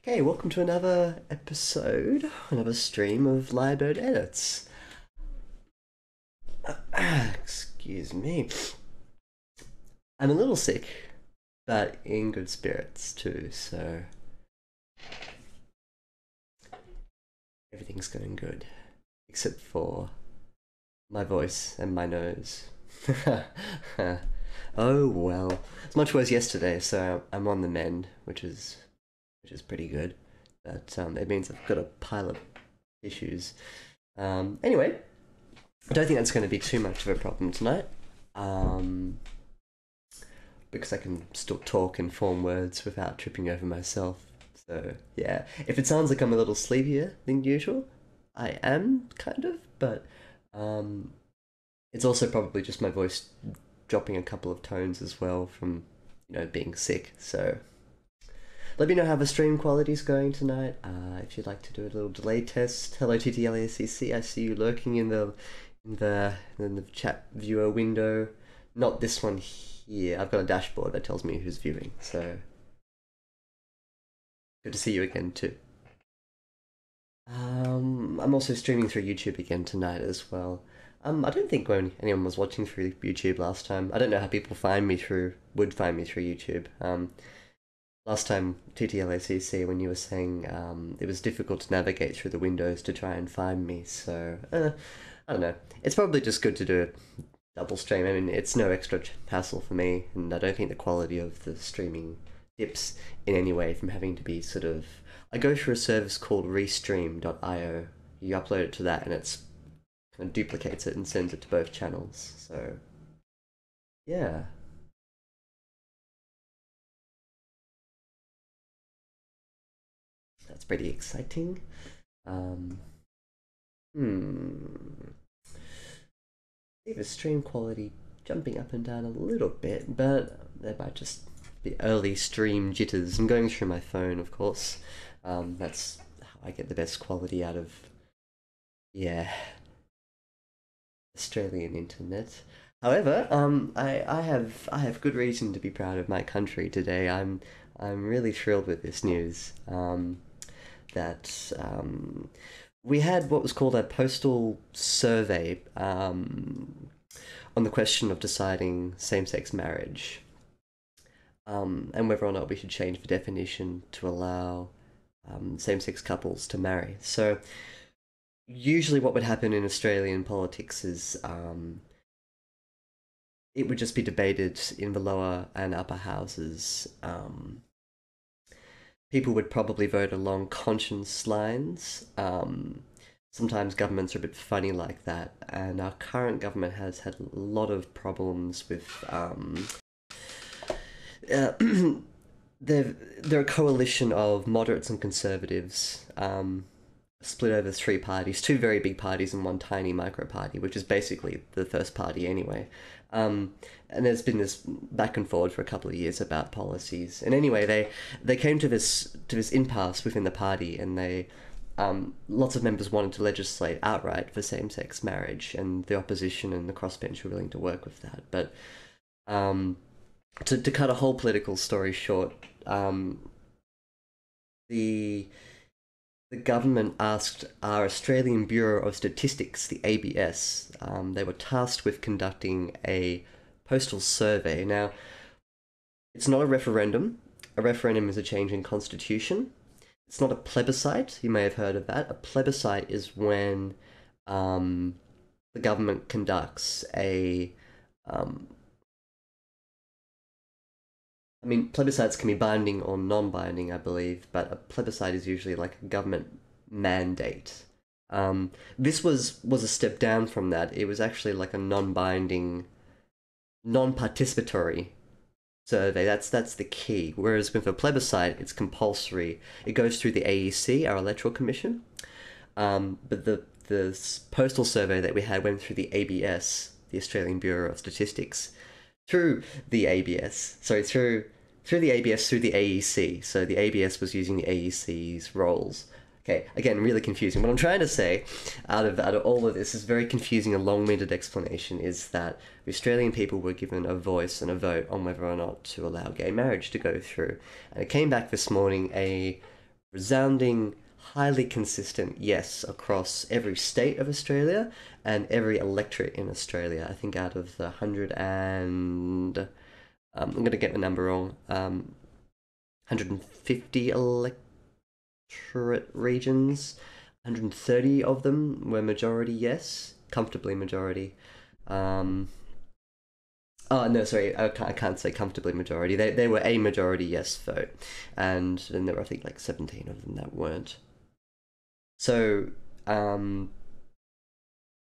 Okay, welcome to another episode, another stream of Lyrebird Edits. Excuse me. I'm a little sick, but in good spirits too, so everything's going good. Except for my voice and my nose. Oh well. It's much worse yesterday, so I'm on the mend, which is pretty good. But it means I've got a pile of issues. Anyway, I don't think that's going to be too much of a problem tonight. Because I can still talk and form words without tripping over myself. So, yeah. If it sounds like I'm a little sleepier than usual, I am, kind of, but it's also probably just my voice dropping a couple of tones as well from, being sick, so let me know how the stream quality's going tonight. If you'd like to do a little delay test. Hello TTLACC, I see you lurking in the chat viewer window. Not this one here. I've got a dashboard that tells me who's viewing, so good to see you again too. I'm also streaming through YouTube again tonight as well. I don't think when anyone was watching through YouTube last time. I don't know how people would find me through YouTube. Last time, TTLACC, when you were saying it was difficult to navigate through the windows to try and find me, so I don't know. It's probably just good to do a double stream. I mean, it's no extra hassle for me, and I don't think the quality of the streaming dips in any way from having to be sort of... I go through a service called restream.io. You upload it to that, and it's kind of duplicates it and sends it to both channels, so yeah. That's pretty exciting. See the stream quality jumping up and down a little bit, but there might just be early stream jitters. I'm going through my phone, of course. That's how I get the best quality out of, yeah, Australian internet. However, I have good reason to be proud of my country today. I'm really thrilled with this news. That we had what was called a postal survey on the question of deciding same-sex marriage, and whether or not we should change the definition to allow same-sex couples to marry. So usually what would happen in Australian politics is it would just be debated in the lower and upper houses. People would probably vote along conscience lines. Sometimes governments are a bit funny like that, and our current government has had a lot of problems with... they're a coalition of moderates and conservatives, split over three parties, two very big parties and one tiny micro party, which is basically the first party anyway. And there's been this back and forward for a couple of years about policies. And anyway, they came to this impasse within the party, and they lots of members wanted to legislate outright for same-sex marriage, and the opposition and the crossbench were willing to work with that. But to cut a whole political story short, the government asked our Australian Bureau of Statistics, the ABS, they were tasked with conducting a postal survey. Now, it's not a referendum. A referendum is a change in constitution. It's not a plebiscite. You may have heard of that. A plebiscite is when the government conducts a... I mean, plebiscites can be binding or non-binding, I believe, but a plebiscite is usually like a government mandate. This was a step down from that. It was actually like a non-binding, non-participatory survey. That's the key. Whereas with a plebiscite, it's compulsory. It goes through the AEC, our Electoral Commission. But the postal survey that we had went through the ABS, the Australian Bureau of Statistics, through the ABS. Sorry, through the ABS through the AEC. So the ABS was using the AEC's roles. Okay, again, really confusing. What I'm trying to say out of all of this is very confusing and long-winded explanation is that the Australian people were given a voice and a vote on whether or not to allow gay marriage to go through. And it came back this morning, a resounding, highly consistent yes across every state of Australia and every electorate in Australia. I think out of the 100 and I'm going to get the number wrong. 150 electorate regions. 130 of them were majority yes, comfortably majority. Oh no, sorry, I can't say comfortably majority. They were a majority yes vote, and then there were I think like 17 of them that weren't. So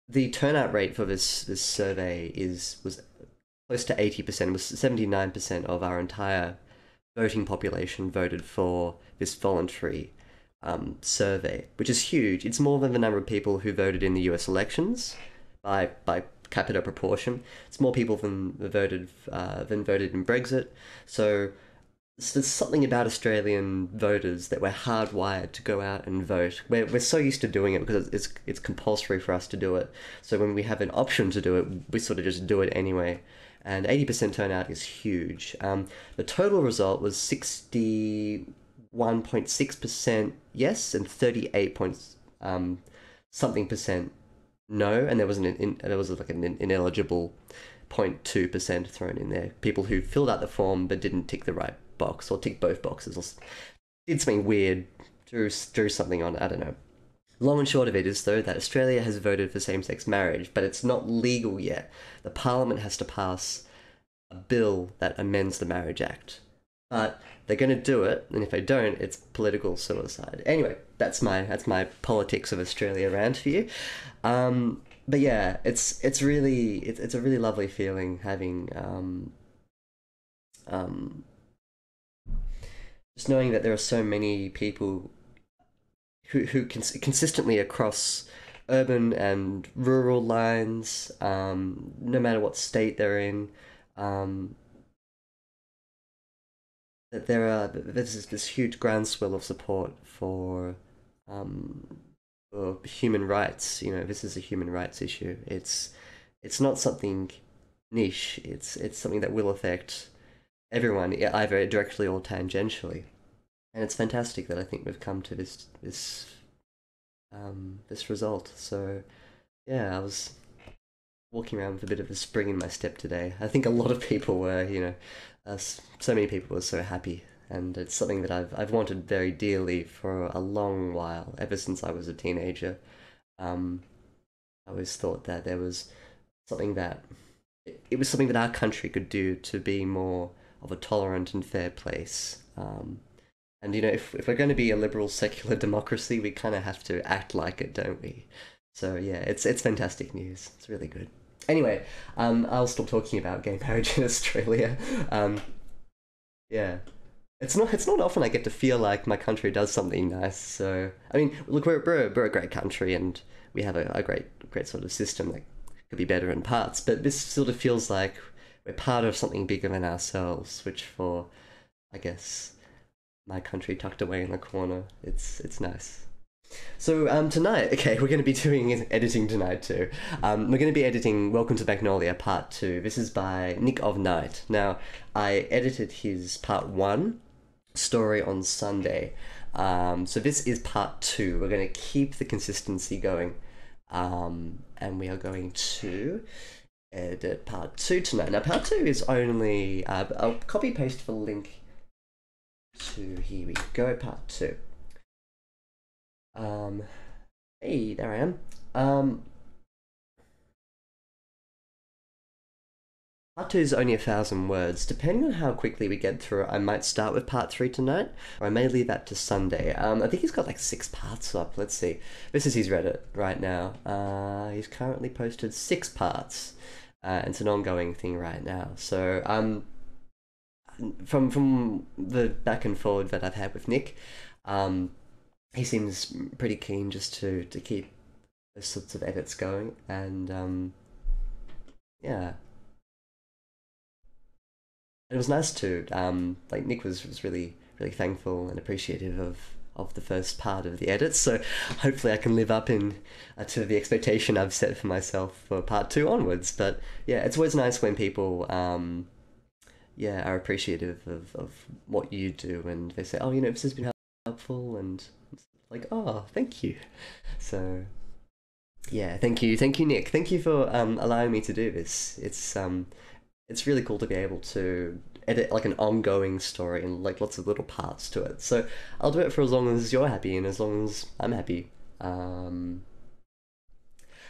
the turnout rate for this survey was close to 80%. It was 79% of our entire voting population voted for this voluntary survey, which is huge. It's more than the number of people who voted in the US elections by capita proportion. It's more people than voted in Brexit. So there's something about Australian voters that we're hardwired to go out and vote. We're so used to doing it because it's compulsory for us to do it. So when we have an option to do it, we sort of just do it anyway. And 80% turnout is huge. The total result was 61.6% yes and 38 something percent no, and there was like an ineligible 0.2% thrown in there. People who filled out the form but didn't tick the right box or tick both boxes or did something weird, drew something on. I don't know. Long and short of it is, though, that Australia has voted for same-sex marriage, but it's not legal yet. The Parliament has to pass a bill that amends the Marriage Act. But they're going to do it, and if they don't, it's political suicide. Anyway, that's my politics of Australia rant for you. But yeah, it's a really lovely feeling having just knowing that there are so many people who consistently across urban and rural lines, no matter what state they're in, that there's this huge groundswell of support for human rights. You know, this is a human rights issue. It's not something niche. It's something that will affect everyone, either directly or tangentially. And it's fantastic that I think we've come to this result. So yeah, I was walking around with a bit of a spring in my step today. I think a lot of people were, so many people were so happy, and it's something that I've wanted very dearly for a long while, ever since I was a teenager. I always thought that there was something that it was something that our country could do to be more of a tolerant and fair place. And if we're going to be a liberal secular democracy, we kind of have to act like it, don't we? So yeah, it's fantastic news. It's really good. Anyway, I'll stop talking about gay marriage in Australia. Yeah, it's not often I get to feel like my country does something nice. So I mean, look, we're a great country, and we have a great sort of system that could be better in parts. But this sort of feels like we're part of something bigger than ourselves, which for, I guess, my country tucked away in the corner, it's nice. So tonight, okay, we're going to be doing editing tonight too. We're going to be editing Welcome to Magnolia Part 2. This is by Nick of Night. Now, I edited his Part 1 story on Sunday. So this is Part 2. We're going to keep the consistency going. And we are going to edit Part 2 tonight. Now, Part 2 is only... I'll copy-paste the link to... Here we go, Part 2. Hey, there I am. Part 2 is only 1,000 words. Depending on how quickly we get through it, I might start with Part 3 tonight, or I may leave that to Sunday. I think he's got like 6 parts up. Let's see. This is his Reddit right now. He's currently posted 6 parts. It's an ongoing thing right now. So, from the back and forward that I've had with Nick, he seems pretty keen just to keep those sorts of edits going, and yeah. It was nice to like Nick was really thankful and appreciative of the first part of the edits, so hopefully I can live up to the expectation I've set for myself for Part 2 onwards. But yeah, it's always nice when people are appreciative of what you do, and they say, oh, this has been helpful and like, oh, thank you. So yeah, thank you, Nick. Thank you for allowing me to do this. It's really cool to be able to edit like an ongoing story and like lots of little parts to it. So I'll do it for as long as you're happy and as long as I'm happy.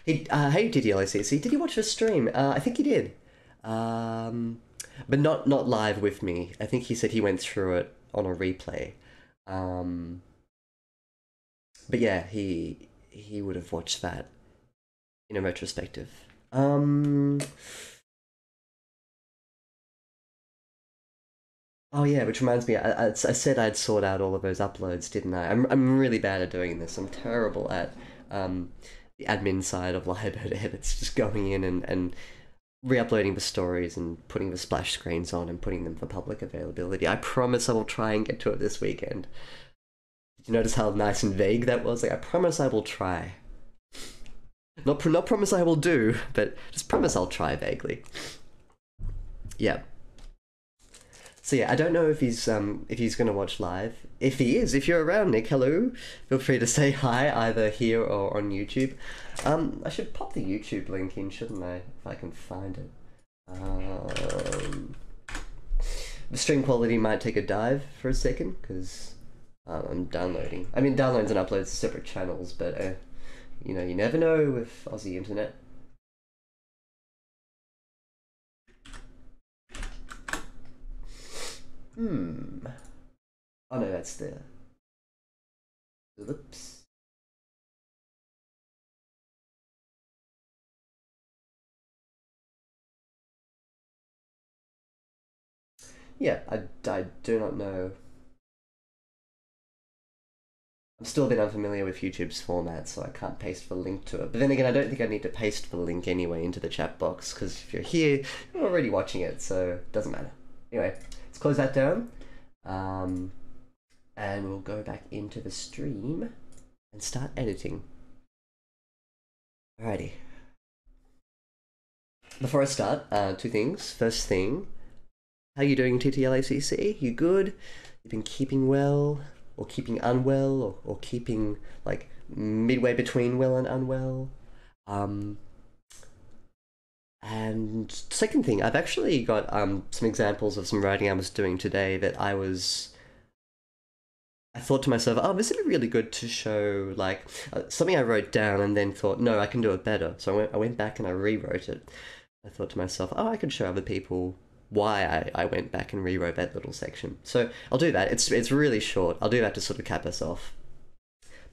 Hey, DDLACC, did you watch the stream? I think he did. But not live with me. I think he said he went through it on a replay. But yeah, he would have watched that in a retrospective. Oh yeah, which reminds me, I said I'd sort out all of those uploads, didn't I? I'm really bad at doing this. I'm terrible at the admin side of live edits, just going in and re-uploading the stories and putting the splash screens on and putting them for public availability. I promise I will try and get to it this weekend. Did you notice how nice and vague that was? Like, I promise I will try. Not promise I will do, but just promise I'll try vaguely. Yeah. So yeah, I don't know if he's gonna watch live. If he is, if you're around, Nick, hello. Feel free to say hi either here or on YouTube. I should pop the YouTube link in, shouldn't I? If I can find it. The stream quality might take a dive for a second because I'm downloading. I mean, downloads and uploads are separate channels, but you know, you never know with Aussie internet. Oh no, that's the... Oops. Yeah, I do not know. I'm still a bit unfamiliar with YouTube's format, so I can't paste the link to it. But then again, I don't think I need to paste the link anyway into the chat box, because if you're here, you're already watching it, so it doesn't matter. Anyway, let's close that down. And we'll go back into the stream and start editing. Alrighty. Before I start, two things. First thing, how you doing, TTLACC? You good? You've been keeping well, or keeping unwell, or keeping like midway between well and unwell? And second thing, I've actually got some examples of some writing I was doing today that I thought to myself, oh, this would be really good to show, like, something I wrote down and then thought, no, I can do it better. So I went back and I rewrote it. I thought to myself, oh, I could show other people why I went back and rewrote that little section. So I'll do that. It's really short. I'll do that to sort of cap us off.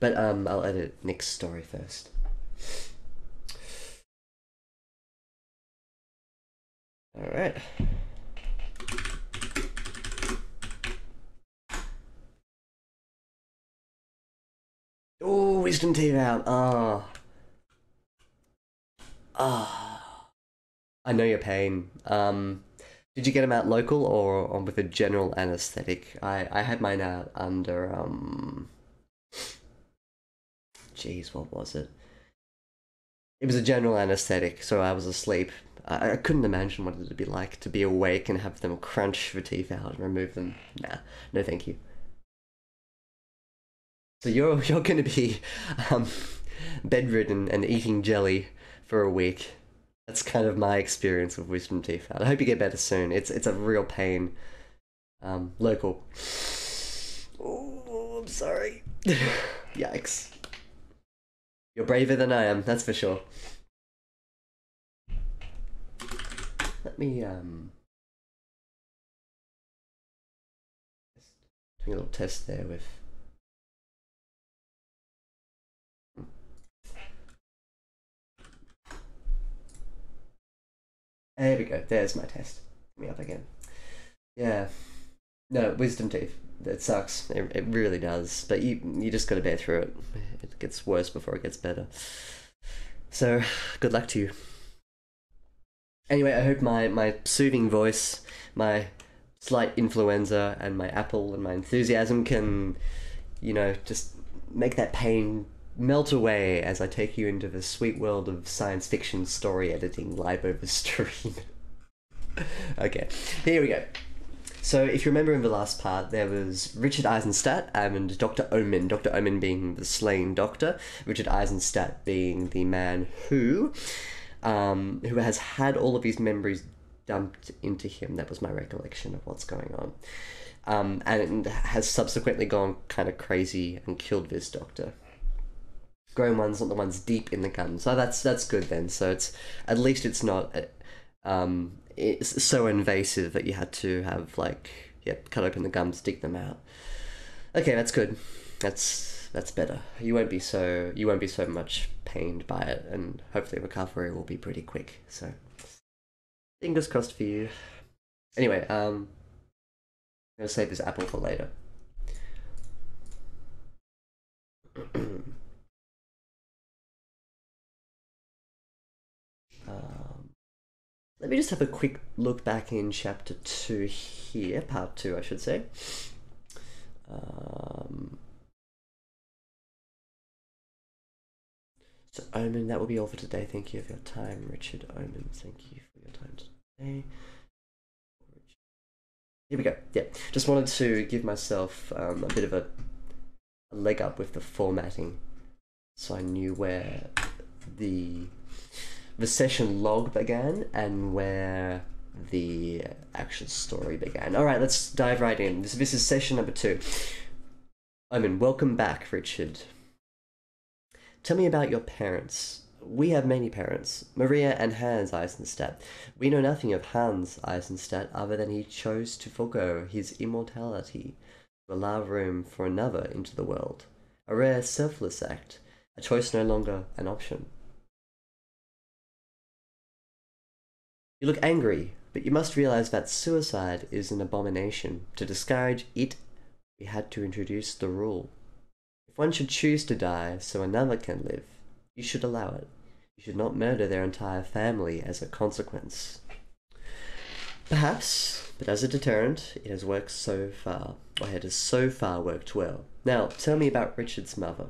But I'll edit Nick's story first. All right. Oh, wisdom teeth out. Ah. Ah. I know your pain. Did you get them out local or with a general anesthetic? I had mine out under Jeez, what was it? It was a general anesthetic, so I was asleep. I couldn't imagine what it would be like to be awake and have them crunch the teeth out and remove them. Nah, no thank you. So you're gonna be bedridden and eating jelly for a week. That's kind of my experience with wisdom teeth out. I hope you get better soon. It's a real pain. Local. Oh, I'm sorry. Yikes. You're braver than I am, that's for sure. Let me just doing a little test there with there we go, there's my test. Let me up again. Yeah. No, wisdom teeth. It sucks. It really does. But you just gotta bear through it. It gets worse before it gets better. So, good luck to you. Anyway, I hope my soothing voice, my slight influenza, and my apple and my enthusiasm can, you know, just make that pain melt away as I take you into the sweet world of science fiction story editing live over stream. Okay, here we go. So if you remember in the last part, there was Richard Eisenstadt and Dr. Omen. Dr. Omen being the slain doctor, Richard Eisenstadt being the man who has had all of his memories dumped into him. That was my recollection of what's going on. And has subsequently gone kind of crazy and killed this doctor. Grown ones, not the ones deep in the gun. So that's good then. So at least it's not it's so invasive that you had to have cut open the gums, dig them out. Okay, that's good. That's better. You won't be so much pained by it, and hopefully recovery will be pretty quick. So fingers crossed for you. Anyway, I'm gonna save this apple for later. Let me just have a quick look back in chapter 2 here, part 2 I should say. So Omen, that will be all for today. Thank you for your time, Richard Omen. Thank you for your time today. Here we go. Yeah, just wanted to give myself a bit of a leg up with the formatting, so I knew where the session log began and where the actual story began. Alright, let's dive right in. This is session number 2. Omen, welcome back, Richard. Tell me about your parents. We have many parents, Maria and Hans Eisenstadt. We know nothing of Hans Eisenstadt other than he chose to forego his immortality to allow room for another into the world. A rare, selfless act, a choice no longer an option. You look angry, but you must realize that suicide is an abomination. To discourage it, we had to introduce the rule. If one should choose to die so another can live, you should allow it. You should not murder their entire family as a consequence. Perhaps, but as a deterrent, it has worked so far. Or it has so far worked well. Now, tell me about Richard's mother.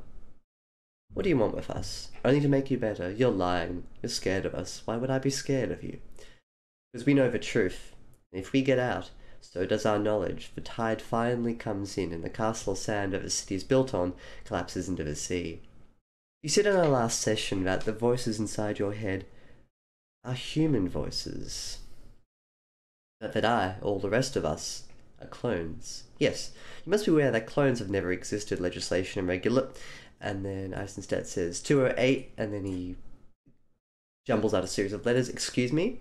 What do you want with us? Only to make you better. You're lying. You're scared of us. Why would I be scared of you? Because we know the truth. And if we get out, so does our knowledge. The tide finally comes in, and the castle of sand that the city is built on collapses into the sea. You said in our last session that the voices inside your head are human voices. But that I, all the rest of us, are clones. Yes, you must be aware that clones have never existed, legislation and regular. And then Eisenstadt says 208, and then he jumbles out a series of letters. Excuse me.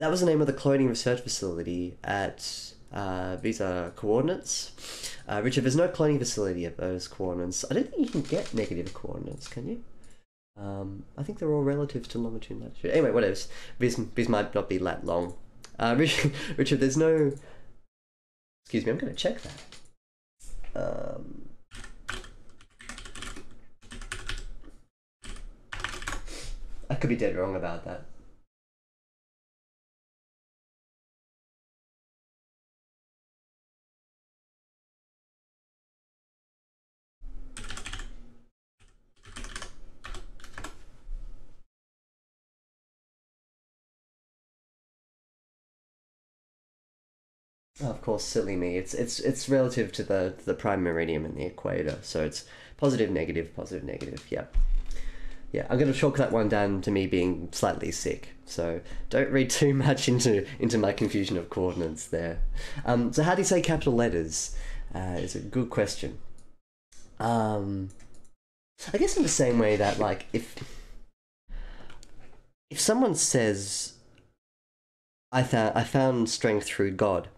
That was the name of the cloning research facility at these are coordinates. Richard, there's no cloning facility at those coordinates. I don't think you can get negative coordinates, can you? I think they're all relative to longitude and latitude. Anyway, whatever. These might not be that long. Richard, there's no... Excuse me, I'm going to check that. I could be dead wrong about that. Oh, of course, silly me. It's relative to the prime meridian and the equator, so it's positive, negative, positive, negative. Yeah, yeah. I'm gonna chalk that one down to me being slightly sick. So don't read too much into my confusion of coordinates there. So how do you say capital letters? Is a good question. I guess in the same way that like if someone says I found strength through God.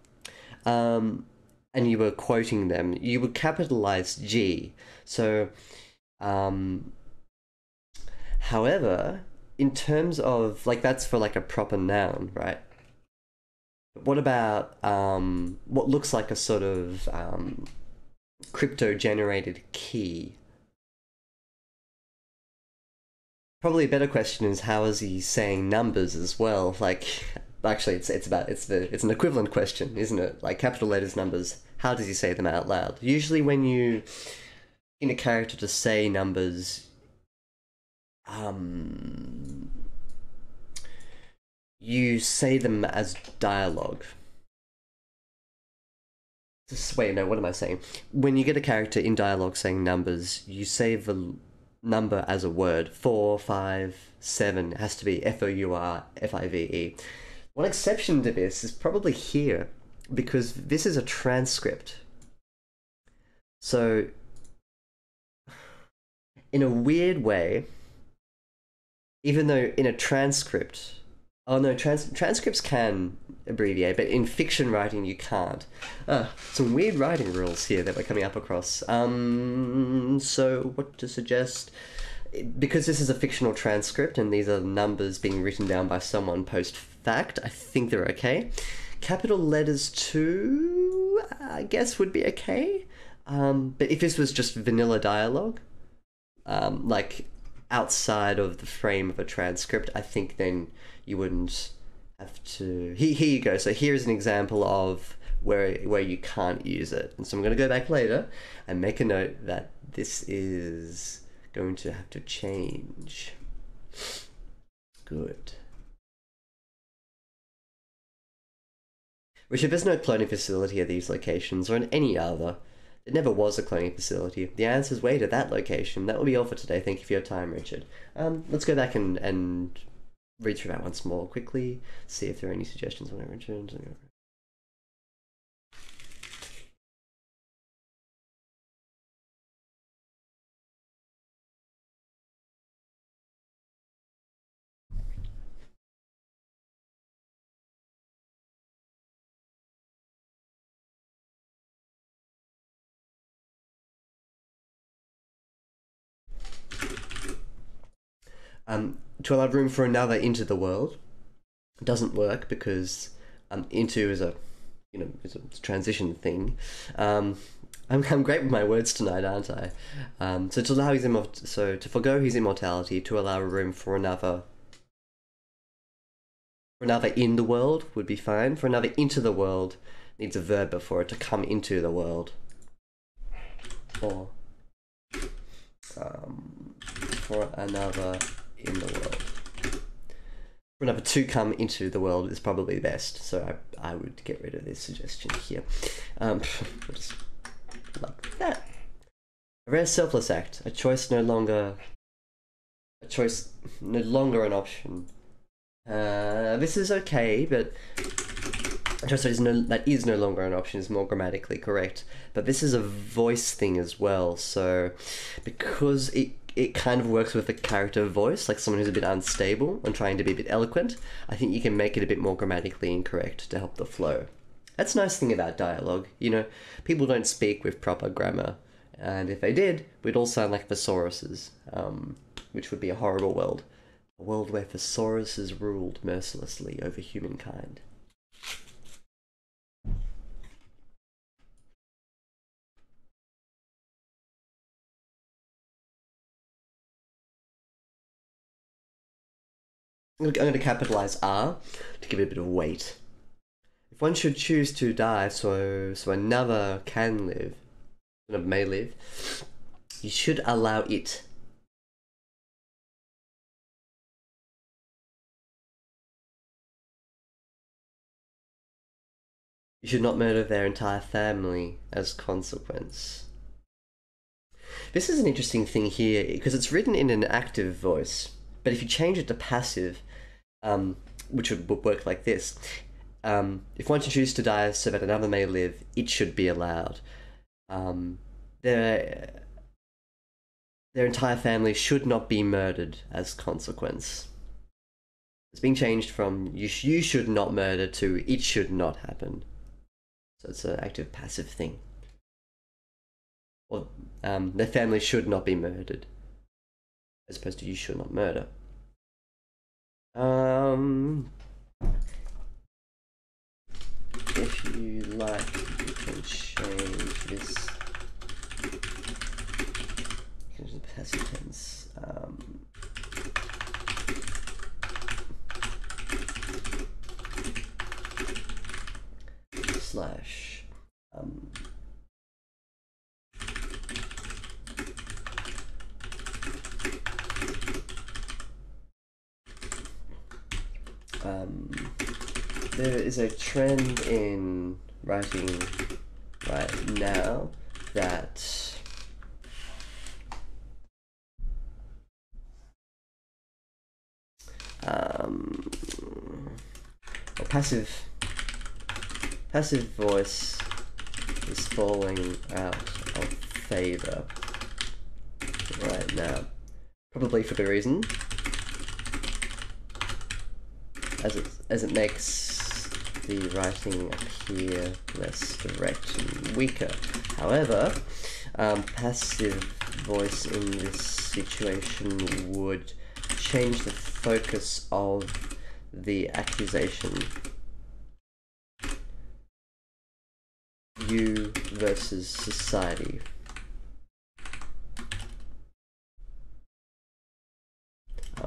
And you were quoting them, you would capitalize G. So, however, in terms of, like, that's for, like, a proper noun, right? But what about, what looks like a sort of, crypto-generated key? Probably a better question is, how is he saying numbers as well? Like... Actually, it's an equivalent question, isn't it? Like capital letters, numbers. How does he say them out loud? Usually, when you in a character to say numbers, you say them as dialogue. Wait, no, what am I saying? When you get a character in dialogue saying numbers, you say the number as a word. 4, 5, 7 it has to be FOURFIVE. One exception to this is probably here, because this is a transcript. So, in a weird way, even though in a transcript, oh no, transcripts can abbreviate, but in fiction writing you can't. Some weird writing rules here that we're coming up across. So what to suggest? Because this is a fictional transcript and these are numbers being written down by someone post fact, I think they're okay. Capital letters too, I guess would be okay. But if this was just vanilla dialogue, like outside of the frame of a transcript, I think then you wouldn't have to. Here you go. So here's an example of where you can't use it. And so I'm going to go back later and make a note that this is going to have to change. Good. Richard, there's no cloning facility at these locations or in any other. It never was a cloning facility. The answer's wait at that location. That will be all for today. Thank you for your time, Richard. Let's go back and read through that once more quickly. See if there are any suggestions on Richard. To allow room for another into the world doesn't work because into is a it's a transition thing. I'm great with my words tonight, aren't I? So to allow to forgo his immortality to allow room for another in the world would be fine. For another into the world needs a verb before it to come into the world. Or for another in the world. For another to come into the world is probably best, so I would get rid of this suggestion here. Just like that. A rare selfless act, a choice no longer an option. This is okay, but a choice that is no longer an option is more grammatically correct. But this is a voice thing as well, so because it kind of works with the character voice, like someone who's a bit unstable and trying to be a bit eloquent, I think you can make it a bit more grammatically incorrect to help the flow. That's a nice thing about dialogue, people don't speak with proper grammar, and if they did, we'd all sound like thesauruses, which would be a horrible world. A world where thesauruses ruled mercilessly over humankind. I'm going to capitalize R to give it a bit of weight. If one should choose to die so another can live, another may live, you should allow it. You should not murder their entire family as consequence. This is an interesting thing here because it's written in an active voice, but if you change it to passive, which would work like this, if one should choose to die so that another may live, it should be allowed. Their entire family should not be murdered as consequence. It's being changed from you should not murder to it should not happen. So it's an active passive thing. Or their family should not be murdered, as opposed to you should not murder. If you like, you can change this into the passive tense. Slash. There is a trend in writing right now that a passive voice is falling out of favor right now. Probably for good reason, as it makes the writing appear less direct and weaker. However, passive voice in this situation would change the focus of the accusation. You versus society.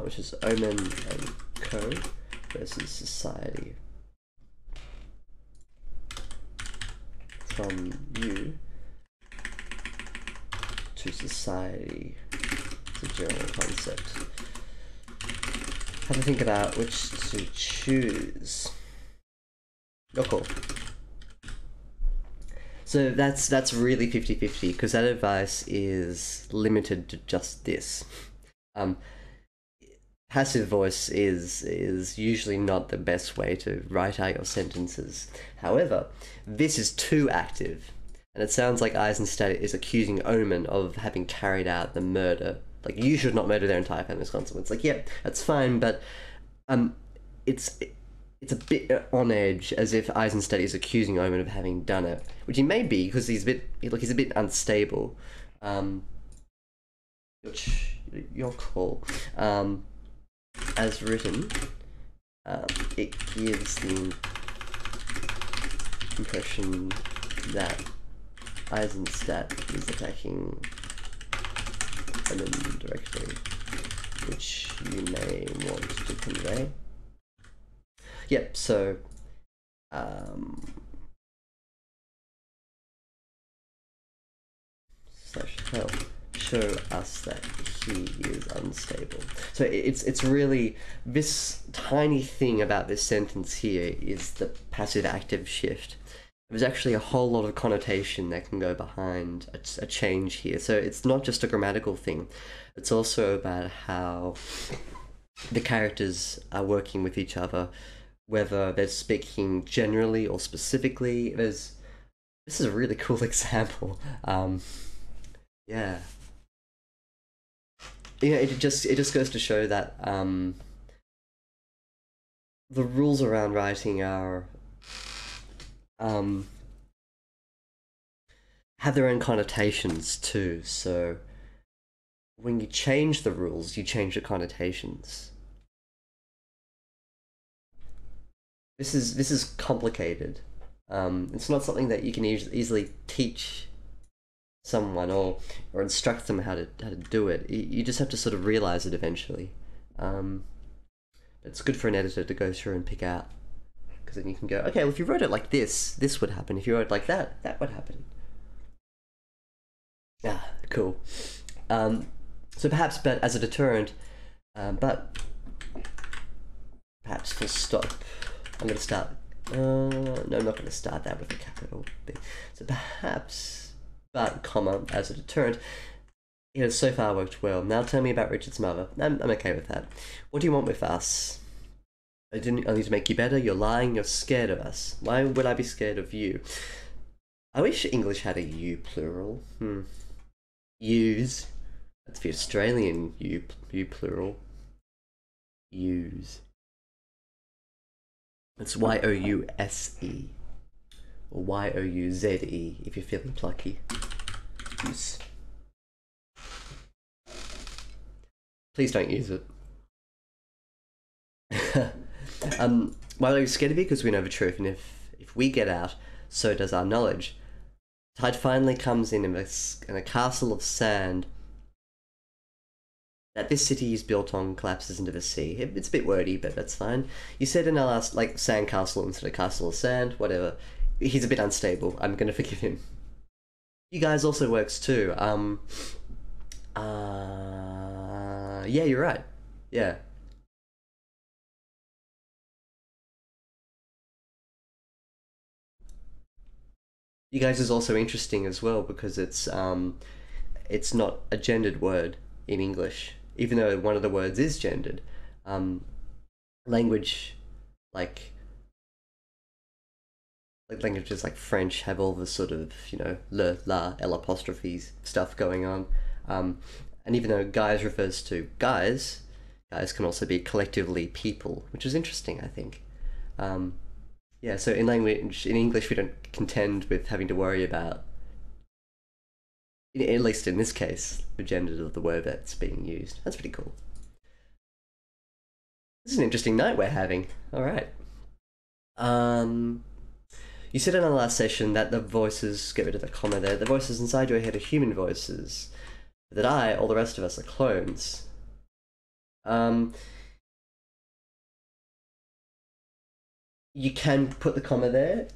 Which is Omen and Co. versus society. From you to society. It's a general concept. Have to think about which to choose. Your call. So that's really 50-50, because that advice is limited to just this. Passive voice is usually not the best way to write out your sentences. However, this is too active, and it sounds like Eisenstadt is accusing Omen of having carried out the murder. Like, you should not murder their entire family as consequence. Like, yeah, that's fine, but it's a bit on edge, as if Eisenstadt is accusing Omen of having done it, which he may be, because he's a bit unstable. Which your call. As written, it gives the impression that Eisenstadt is attacking Omen directly, which you may want to convey. Yep, so slash help show us that he is unstable. So it's really, this tiny thing about this sentence here is the passive active shift. There's actually a whole lot of connotation that can go behind a change here. So it's not just a grammatical thing, it's also about how the characters are working with each other, whether they're speaking generally or specifically. This is a really cool example. Yeah. You know, it just goes to show that the rules around writing are have their own connotations too. So when you change the rules, you change the connotations. This is complicated. It's not something that you can easily teach someone or instruct them how to do it. You just have to sort of realize it eventually. It's good for an editor to go through and pick out, because then you can go, okay, well, if you wrote it like this would happen. If you wrote it like that would happen. Ah, cool. So perhaps, but as a deterrent, but perhaps full stop. I'm going to start. No, I'm not going to start that with a capital B. So perhaps, but comma, as a deterrent. It has so far worked well. Now tell me about Richard's mother. I'm okay with that. What do you want with us? I didn't only to make you better. You're lying. You're scared of us. Why would I be scared of you? I wish English had a you plural. Use. That's the Australian you plural. Use. It's Y-O-U-S-E. Or Y-O-U-Z-E if you're feeling plucky. Use. Please don't use it. Why are we scared of you? Because we know the truth, and if we get out, so does our knowledge. Tide finally comes in a castle of sand that this city is built on collapses into the sea. It's a bit wordy, but that's fine. You said in our last, like, sand castle instead of castle of sand, whatever. He's a bit unstable. I'm gonna forgive him. You guys also works too. Yeah, you're right. Yeah. You guys is also interesting as well because it's not a gendered word in English, even though one of the words is gendered. Um, language like languages like French have all the sort of, le, la, l apostrophes stuff going on. Um, and even though guys refers to guys, guys can also be collectively people, which is interesting, I think. Um, yeah, so in English, we don't contend with having to worry about, at least in this case, the gender of the word that's being used. That's pretty cool. This is an interesting night we're having. All right. Um, You said in our last session that the voices, get rid of the comma there, the voices inside your head are human voices. That all the rest of us, are clones. You can put the comma there.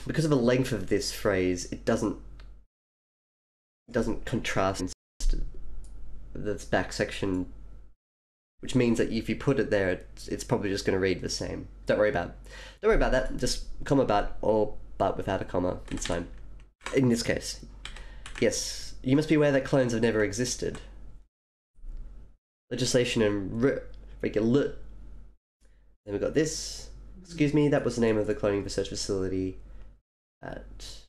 Because of the length of this phrase, it doesn't contrast the back section, which means that if you put it there, it's probably just going to read the same. Don't worry about that. Just comma but or but without a comma. It's fine. In this case, yes, you must be aware that clones have never existed. Legislation and regular. Then we got this. Excuse me, that was the name of the cloning research facility at.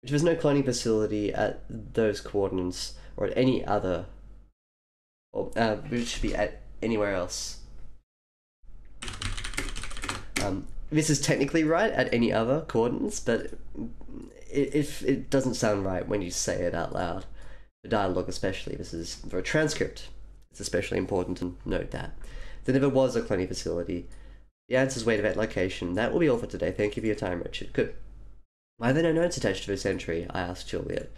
Which was no cloning facility at those coordinates or at any other, or which should be at anywhere else. This is technically right at any other coordinates, but it doesn't sound right when you say it out loud. For dialogue especially, this is for a transcript. It's especially important to note that. There never was a cloning facility. The answer's weight of at location. That will be all for today. Thank you for your time, Richard. Good. Why are there no notes attached to this entry? I asked Juliet.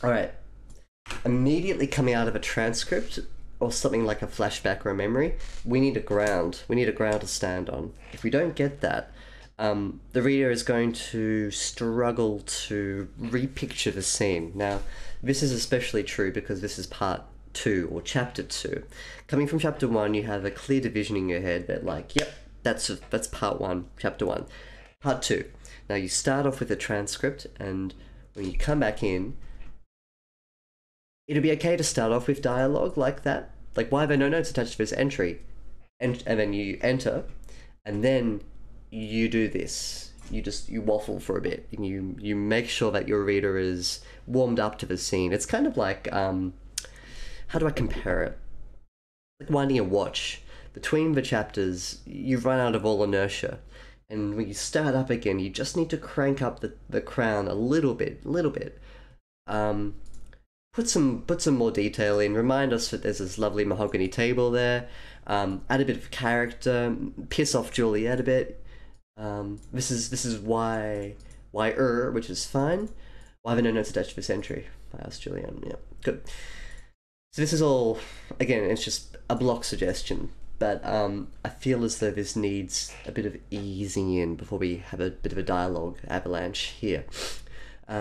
Alright. Immediately coming out of a transcript or something like a flashback or a memory, we need a ground. We need a ground to stand on. If we don't get that, the reader is going to struggle to repicture the scene. Now, this is especially true because this is part 2 or chapter 2. Coming from chapter 1, you have a clear division in your head that, like, yep, that's part 1, chapter 1. Part 2. Now, you start off with a transcript, and when you come back in, it'd be okay to start off with dialogue like that. Like, why are there no notes attached to this entry? And then you enter, and then you do this. You waffle for a bit, and you make sure that your reader is warmed up to the scene. It's kind of like, how do I compare it? Like winding a watch. Between the chapters, you've run out of all inertia. And when you start up again, you just need to crank up the crown a little bit. Put some more detail in. Remind us that there's this lovely mahogany table there. Add a bit of character. Piss off Juliet a bit. This is why, which is fine. Why have no notes attached to this entry? I asked Julian. Yeah, good. So this is all, again, it's just a block suggestion, but I feel as though this needs a bit of easing in before we have a bit of a dialogue avalanche here.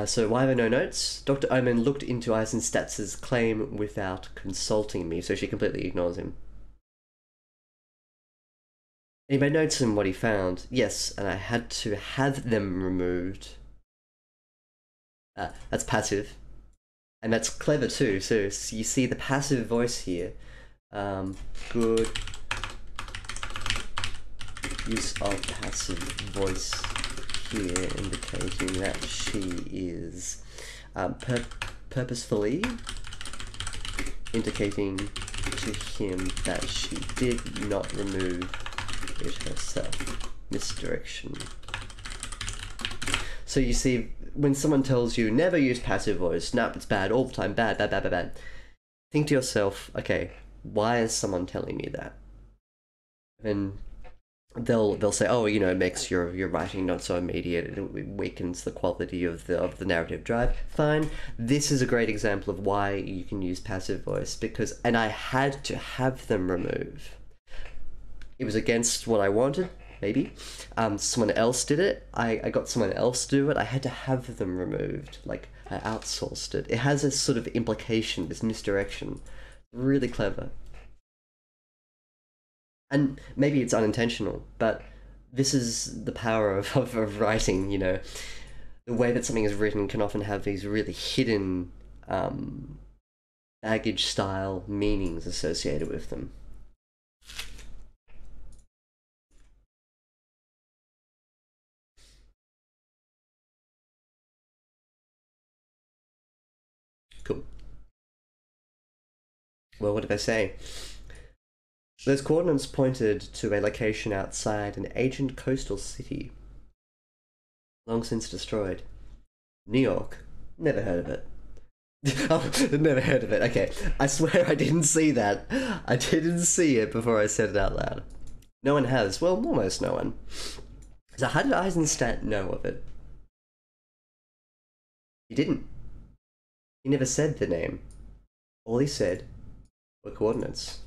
So why are there no notes? Dr. Omen looked into Eisenstatz's claim without consulting me, so she completely ignores him. He made notes on what he found. Yes, and I had to have them removed. That's passive. And that's clever too, so you see the passive voice here. Good use of passive voice here, indicating that she is purposefully indicating to him that she did not remove it herself. Misdirection. So you see, when someone tells you never use passive voice, nope, it's bad all the time, bad, bad, bad, bad, bad. Think to yourself, okay, why is someone telling me that? And they'll say, oh, you know, it makes your writing not so immediate, it weakens the quality of the narrative drive. Fine. This is a great example of why you can use passive voice, because, and I had to have them remove. It was against what I wanted, maybe. Someone else did it. I got someone else to do it. I had to have them removed. Like, I outsourced it. It has this sort of implication, this misdirection. Really clever. And maybe it's unintentional, but this is the power of writing, you know. The way that something is written can often have these really hidden baggage-style meanings associated with them. Cool. Well, what did I say? Those coordinates pointed to a location outside an ancient coastal city, long since destroyed. New York. Never heard of it. Oh, never heard of it. Okay, I swear I didn't see that. I didn't see it before I said it out loud. No one has. Well, almost no one. So how did Eisenstadt know of it? He didn't. He never said the name. All he said were coordinates.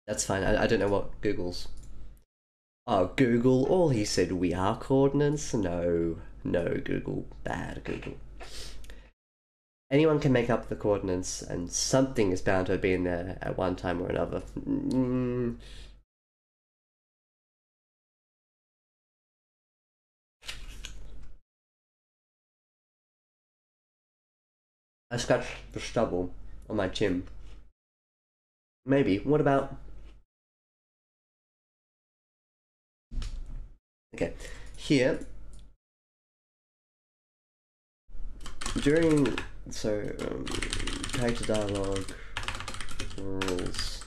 That's fine. I don't know what Google's. Oh, Google. All he said, we are coordinates? No. No, Google. Bad Google. Anyone can make up the coordinates, and something is bound to have been there at one time or another. I scratched the stubble on my chin. Maybe. What about... Okay. Here... During... So... character dialogue... rules...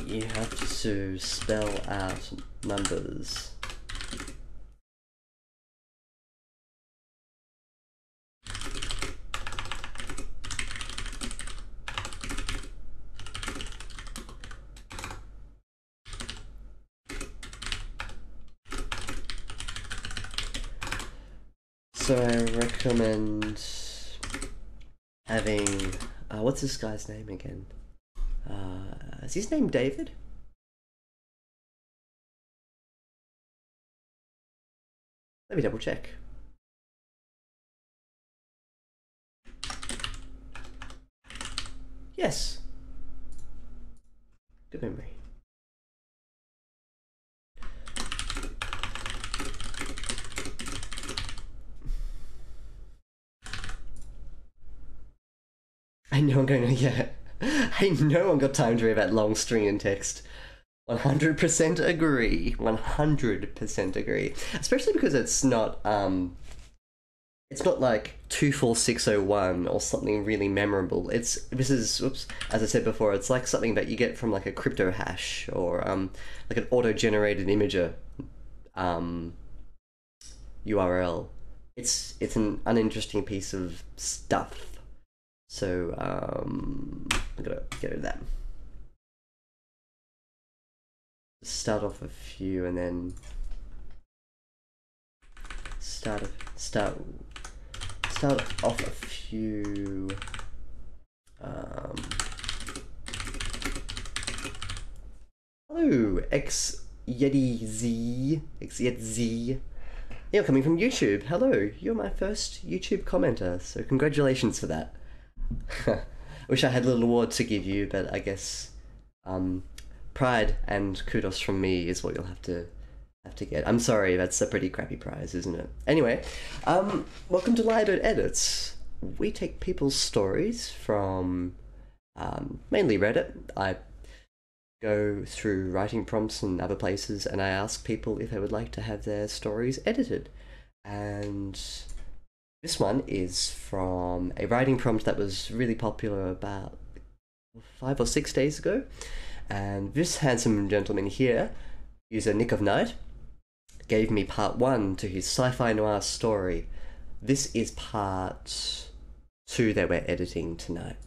You have to spell out numbers. So I recommend having, what's this guy's name again? Is his name David? Let me double check. Yes. Good memory. I know I'm going to, yeah. I know I've got time to read that long string in text. 100% agree. 100% agree. Especially because it's not like 24601 or something really memorable. This is, oops, as I said before, it's like something that you get from like a crypto hash or like an auto-generated imager URL. It's an uninteresting piece of stuff. So, I'm gonna get rid of that. Start off a few and then start off a few hello, XYZ. You're coming from YouTube. Hello, you're my first YouTube commenter, so congratulations for that. I wish I had a little award to give you, but I guess pride and kudos from me is what you'll have to get. I'm sorry, that's a pretty crappy prize, isn't it? Anyway, welcome to Lido Edits. We take people's stories from mainly Reddit. I go through writing prompts and other places, and I ask people if they would like to have their stories edited. And this one is from a writing prompt that was really popular about 5 or 6 days ago. And this handsome gentleman here, user nickofnight, gave me part 1 to his sci-fi noir story. This is part 2 that we're editing tonight.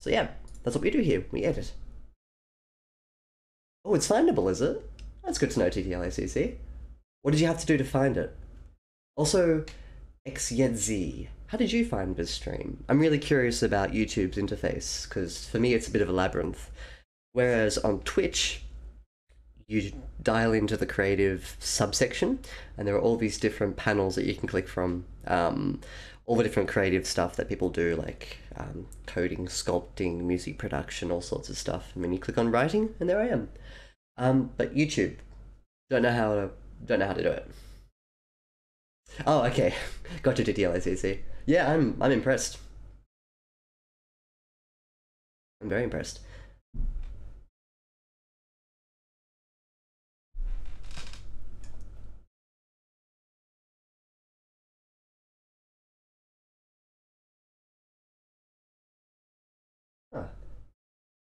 So yeah, that's what we do here, we edit. Oh, it's findable, is it? That's good to know, TTLACC. What did you have to do to find it? Also, XYZ, how did you find this stream? I'm really curious about YouTube's interface, because for me it's a bit of a labyrinth. Whereas on Twitch, you dial into the creative subsection, and there are all these different panels that you can click from. All the different creative stuff that people do, like coding, sculpting, music production, all sorts of stuff. And then you click on writing, and there I am. But YouTube, don't know how to do it. Oh, okay, got you, TTLACC. Yeah, I'm impressed. I'm very impressed. Huh.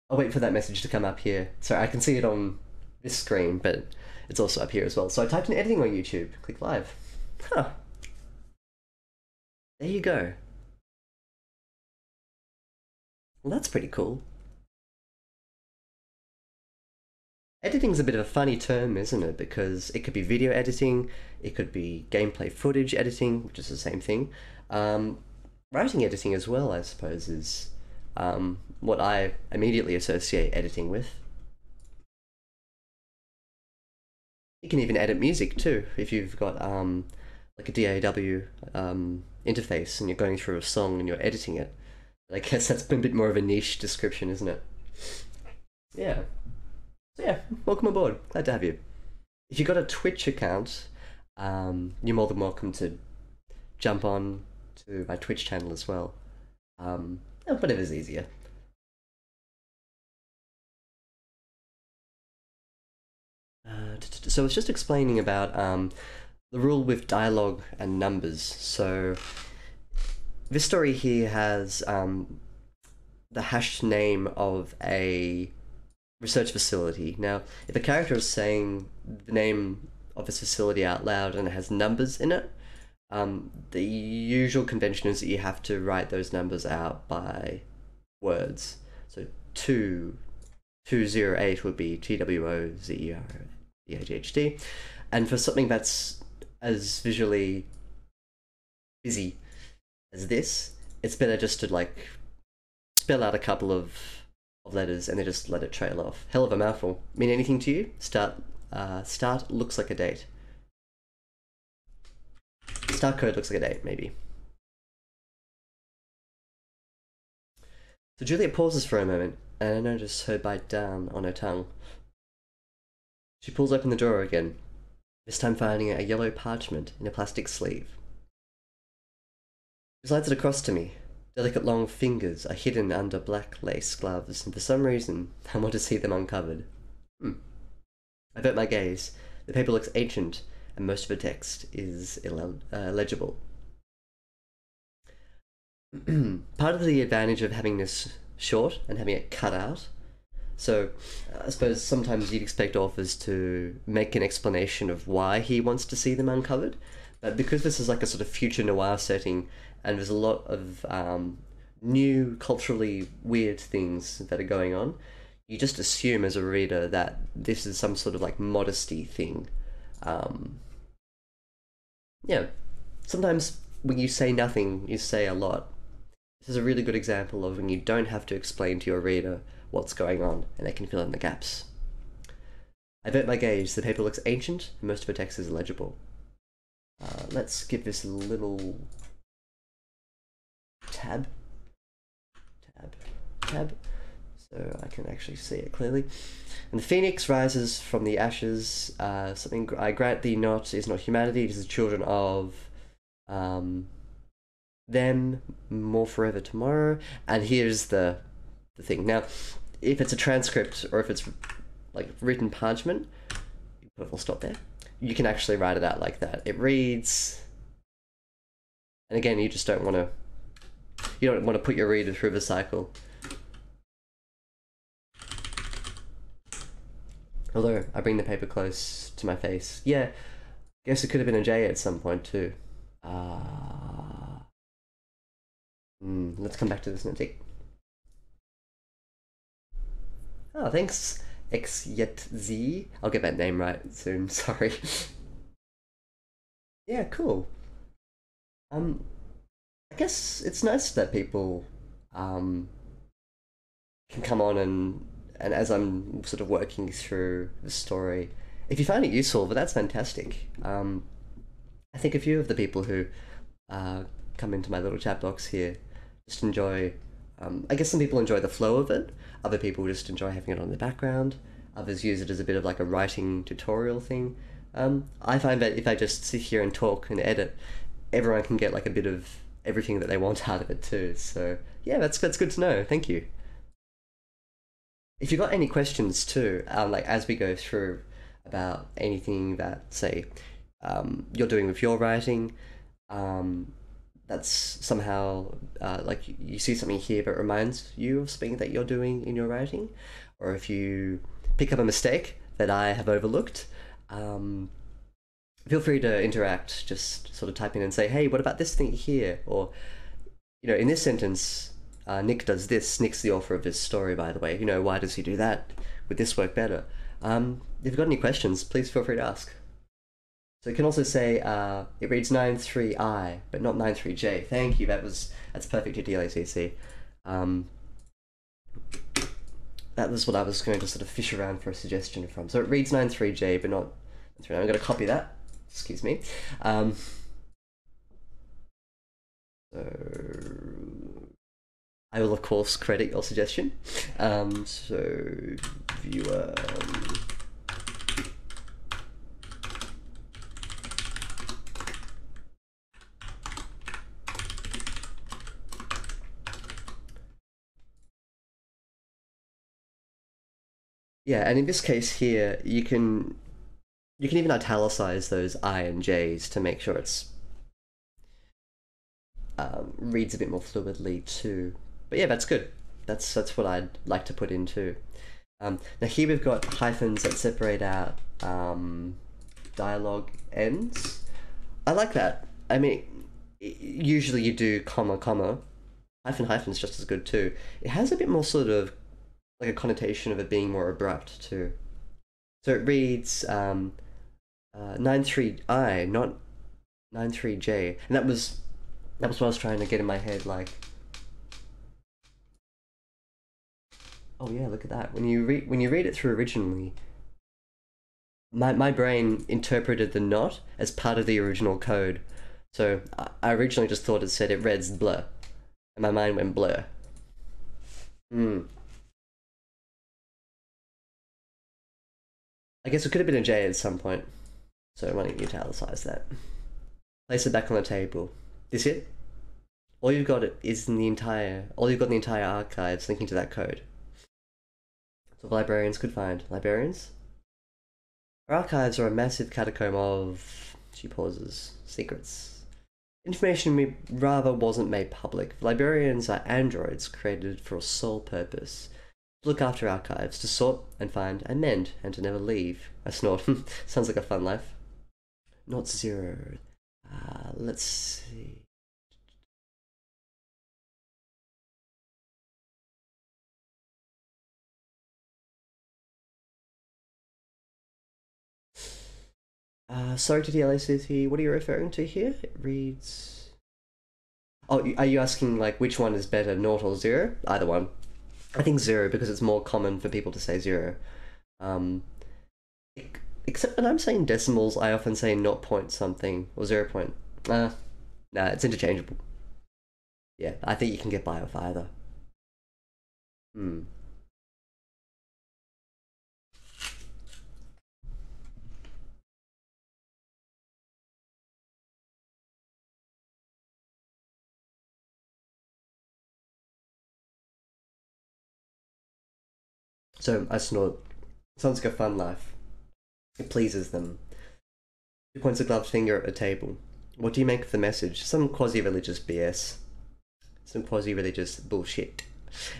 I'll wait for that message to come up here. Sorry, I can see it on this screen, but it's also up here as well. So I typed in editing on YouTube, click live. Huh. There you go. Well, that's pretty cool. Editing's a bit of a funny term, isn't it? Because it could be video editing, it could be gameplay footage editing, which is the same thing. Writing editing as well, I suppose, is what I immediately associate editing with. You can even edit music too, if you've got like a DAW interface and you're going through a song and you're editing it. But I guess that's been a bit more of a niche description, isn't it? Yeah. So yeah, welcome aboard. Glad to have you. If you've got a Twitch account, you're more than welcome to jump on to my Twitch channel as well. Whatever's easier. So I was just explaining about the rule with dialogue and numbers. So this story here has the hashed name of a research facility. Now, if a character is saying the name of this facility out loud and it has numbers in it, the usual convention is that you have to write those numbers out by words. So 208 would be TWOZEREHD, and for something that's as visually busy as this, it's better just to like spell out a couple of letters and then just let it trail off. Hell of a mouthful. Mean anything to you? Start looks like a date. Start code looks like a date, maybe. So Juliet pauses for a moment, and I notice her bite down on her tongue. She pulls open the drawer again, this time finding a yellow parchment in a plastic sleeve. She slides it across to me. Delicate long fingers are hidden under black lace gloves, and for some reason, I want to see them uncovered. I avert my gaze. The paper looks ancient, and most of the text is illegible. Part of the advantage of having this short and having it cut out, so I suppose sometimes you'd expect authors to make an explanation of why he wants to see them uncovered, but because this is like a sort of future noir setting, and there's a lot of new, culturally weird things that are going on, you just assume as a reader that this is some sort of like modesty thing. Yeah, sometimes when you say nothing, you say a lot. This is a really good example of when you don't have to explain to your reader what's going on, and they can fill in the gaps. I vote my gaze. The paper looks ancient, and most of the text is illegible. Let's give this a little tab, so I can actually see it clearly. And the phoenix rises from the ashes. Something I grant thee not is not humanity. It is the children of them, more forever tomorrow. And here's the thing. Now, if it's a transcript or if it's like written parchment, you put a full stop there. You can actually write it out like that. It reads, and again, you just don't want to. You don't want to put your reader through the cycle. Although I bring the paper close to my face. Yeah, guess it could have been a J at some point too. Let's come back to this notic. Oh, thanks, XYZ. I'll get that name right soon, sorry. Yeah, cool. I guess it's nice that people can come on and as I'm sort of working through the story, if you find it useful, but that's fantastic. I think a few of the people who come into my little chat box here just enjoy, I guess some people enjoy the flow of it, other people just enjoy having it on the background, others use it as a bit of like a writing tutorial thing. I find that if I just sit here and talk and edit, everyone can get like a bit of everything that they want out of it too. So yeah, that's good to know. Thank you. If you've got any questions too, like as we go through about anything that, say, you're doing with your writing, that's somehow like you see something here that reminds you of something that you're doing in your writing, or if you pick up a mistake that I have overlooked, feel free to interact. Just sort of type in and say, hey, what about this thing here? Or, you know, in this sentence, Nick does this. Nick's the author of this story, by the way. You know, why does he do that? Would this work better? If you've got any questions, please feel free to ask. So you can also say, it reads 93I, but not 93J. Thank you, that's perfect to DLACC. That was what I was going to sort of fish around for a suggestion from. So it reads 93J, but not 93. I'm going to copy that. Excuse me. So I will, of course, credit your suggestion. So viewer... Yeah, and in this case here, you can even italicize those I and J's to make sure it's reads a bit more fluidly too. But yeah, that's good. That's what I'd like to put in too. Now here we've got hyphens that separate out dialogue ends. I like that. I mean, usually you do comma, comma. Hyphen's just as good too. It has a bit more sort of like a connotation of it being more abrupt too. So it reads 93I, not 93J, and that was what I was trying to get in my head. Like, oh yeah, look at that. When you read it through originally, my brain interpreted the not as part of the original code. So I originally just thought it said it reads blur, and my mind went blur. I guess it could have been a J at some point. So why don't you italicize that? Place it back on the table. This it? All you've got in the entire archive's linking to that code. So librarians could find. Librarians? Our archives are a massive catacomb of, she pauses, secrets. Information we rather wasn't made public. Librarians are androids created for a sole purpose. To look after archives, to sort and find and mend, and to never leave. I snort. Sounds like a fun life. Not zero. Let's see. Sorry to DLACT, what are you referring to here? It reads... Oh, are you asking like which one is better, naught or zero? Either one. I think zero because it's more common for people to say zero. It Except when I'm saying decimals, I often say 0 point something or 0 point. Nah, it's interchangeable. Yeah, I think you can get by with either. Hmm. So I snort. Sounds like a fun life. It pleases them. He points a gloved finger at the table. What do you make of the message? Some quasi-religious BS. Some quasi-religious bullshit.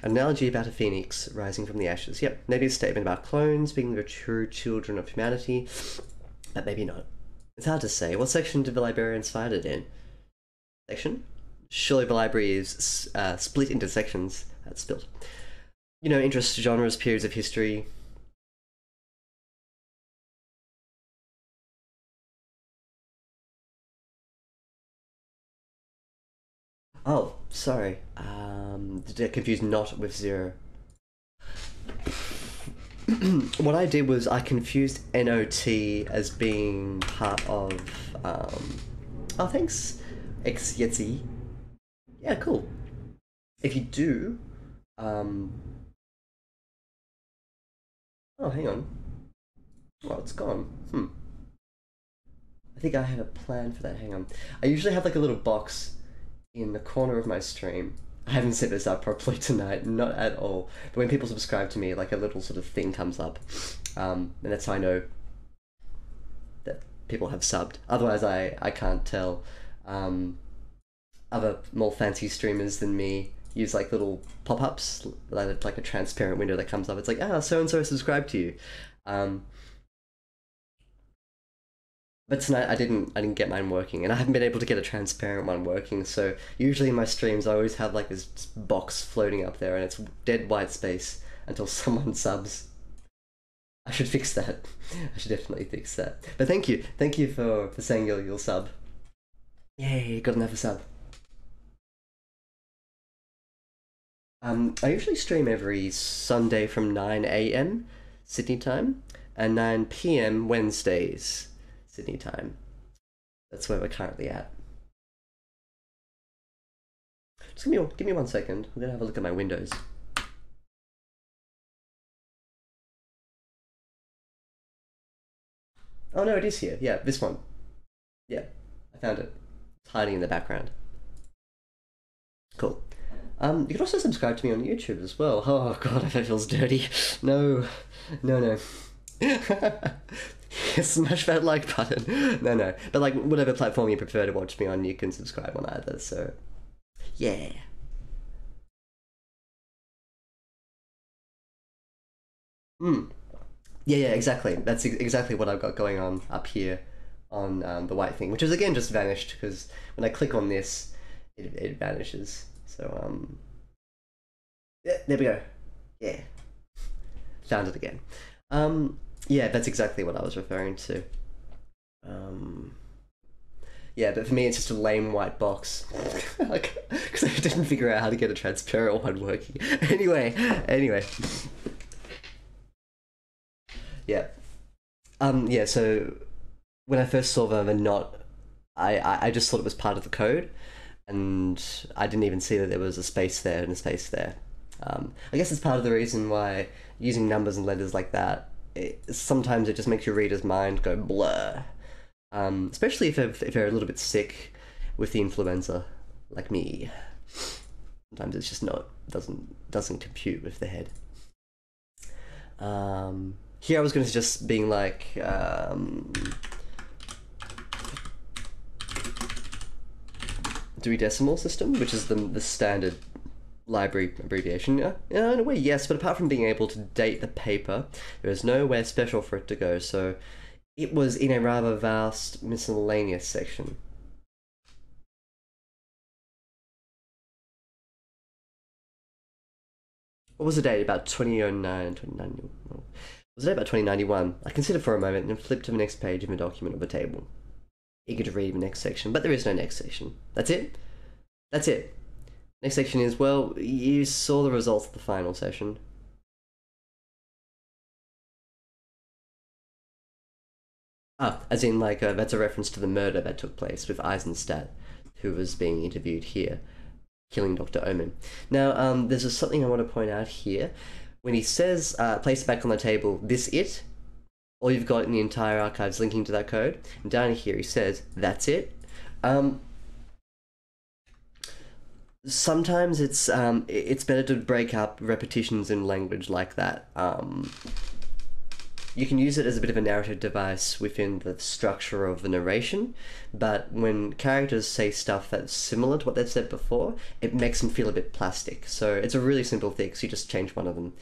An analogy about a phoenix rising from the ashes. Yep, maybe a statement about clones being the true children of humanity, but maybe not. It's hard to say. What section did the librarians find it in? Section? Surely the library is split into sections. That's spilled. You know, interests, genres, periods of history. Oh, sorry. Did I confuse not with zero? What I did was I confused NOT as being part of. Oh, thanks, X Yetzi. Yeah, cool. If you do, um, oh, hang on. Oh, it's gone. I think I had a plan for that. Hang on. I usually have like a little box in the corner of my stream. I haven't set this up properly tonight, not at all. But when people subscribe to me, like a little sort of thing comes up, and that's how I know that people have subbed. Otherwise, I can't tell. Other more fancy streamers than me use like little pop-ups, like a transparent window that comes up. It's like, so and so subscribed to you. Um, but tonight I didn't get mine working, and I haven't been able to get a transparent one working. So usually in my streams I always have like this box floating up there, and it's dead white space until someone subs. I should fix that. I should definitely fix that. But thank you for saying you'll sub. Yay, got another sub. I usually stream every Sunday from 9 a.m. Sydney time and 9 p.m. Wednesdays Sydney time. That's where we're currently at. Just give me 1 second. I'm gonna have a look at my windows. Oh no, it is here. Yeah, this one. Yeah, I found it. It's hiding in the background. Cool. You can also subscribe to me on YouTube as well. Oh god, if it feels dirty. No, no. Smash that like button. No. But like whatever platform you prefer to watch me on, you can subscribe on either. So, yeah. Yeah, exactly. That's exactly what I've got going on up here on the white thing, which is again just vanished because when I click on this, it vanishes. So yeah, there we go. Yeah, found it again. Yeah, that's exactly what I was referring to. Um, yeah, but for me, it's just a lame white box, like because I didn't figure out how to get a transparent one working. Anyway, yeah. Yeah. So when I first saw the not, I just thought it was part of the code, and I didn't even see that there was a space there and a space there. I guess it's part of the reason why using numbers and letters like that, sometimes it just makes your reader's mind go blur. Especially if they're a little bit sick with the influenza, like me. Sometimes it's just not doesn't compute with the head. Here I was going to just being like 3 decimal system, which is the standard library abbreviation. Yeah, in a way, yes, but apart from being able to date the paper, there is nowhere special for it to go, so it was in a rather vast miscellaneous section. What was the date? About 2009, 2090. Was it about 2091? I considered for a moment and flipped to the next page of the document of the table, eager to read the next section, but there is no next section. That's it? That's it. Next section is, well, you saw the results of the final session. As in, like, that's a reference to the murder that took place with Eisenstadt, who was being interviewed here, killing Dr. Omen. Now, there's just something I want to point out here. When he says, place it back on the table, this it, all you've got in the entire archive's linking to that code. And down here he says, that's it. Sometimes it's better to break up repetitions in language like that. You can use it as a bit of a narrative device within the structure of the narration, but when characters say stuff that's similar to what they've said before, it makes them feel a bit plastic. So it's a really simple fix. You just change one of them.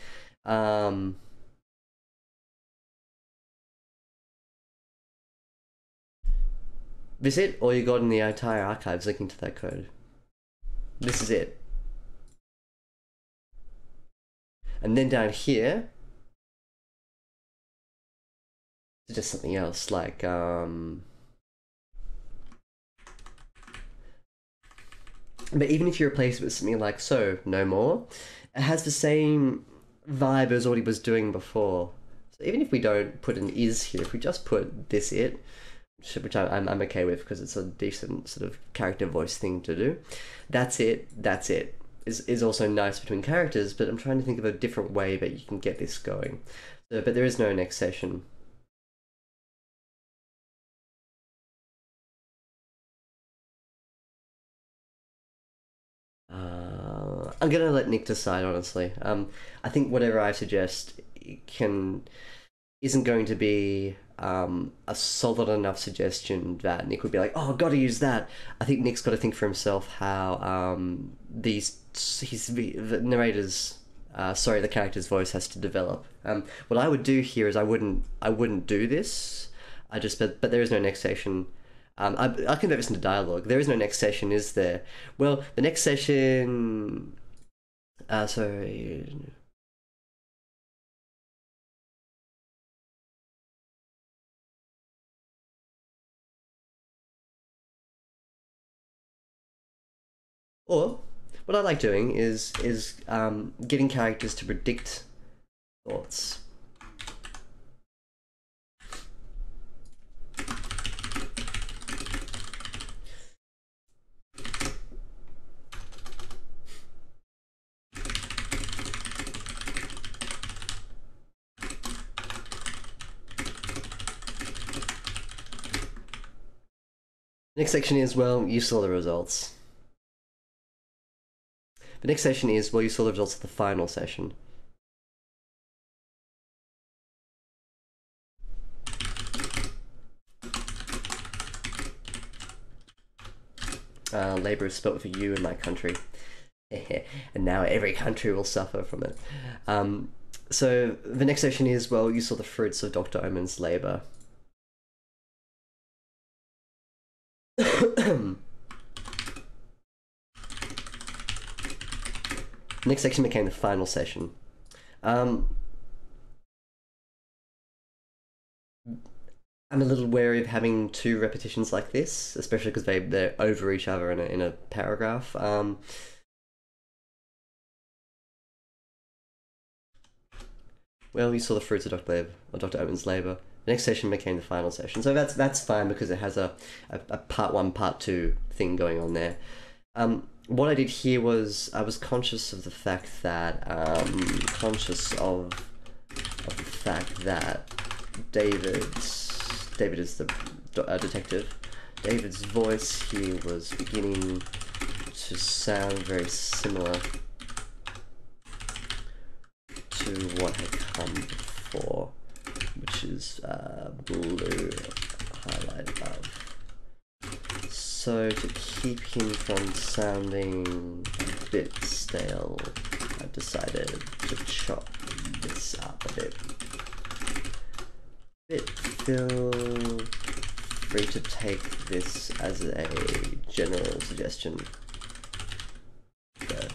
This it, all you got in the entire archives linking to that code. This is it. And then down here, it's just something else, like, but even if you replace it with something like so, no more, it has the same vibe as what he was doing before. So even if we don't put an is here, if we just put this it, which I'm okay with because it's a decent sort of character voice thing to do. That's it, is also nice between characters, but I'm trying to think of a different way that you can get this going. So, but there is no next session. I'm gonna let Nick decide, honestly. I think whatever I suggest isn't going to be a solid enough suggestion that Nick would be like, oh, I've got to use that. I think Nick's got to think for himself how the narrator's the character's voice has to develop. What I would do here is I wouldn't do this. But there is no next session. I convert this into dialogue. There is no next session, is there? Well, the next session. Sorry. Or what I like doing is getting characters to predict thoughts. Next section is, well, you saw the results. The next session is, well, you saw the results of the final session. Labour is spelt with a U in my country. And now every country will suffer from it. So the next session is, well, you saw the fruits of Dr. Omen's labour. Next section became the final session. I'm a little wary of having two repetitions like this, especially because they're over each other in a paragraph. Well, you saw the fruits of Dr. Omen's labour. The next session became the final session, so that's fine because it has a part one, part two thing going on there. What I did here was I was conscious of the fact that David is the detective. David's voice here was beginning to sound very similar to what had come before, which is blue highlight above. So to keep him from sounding a bit stale, I've decided to chop this up a bit. Feel free to take this as a general suggestion. So,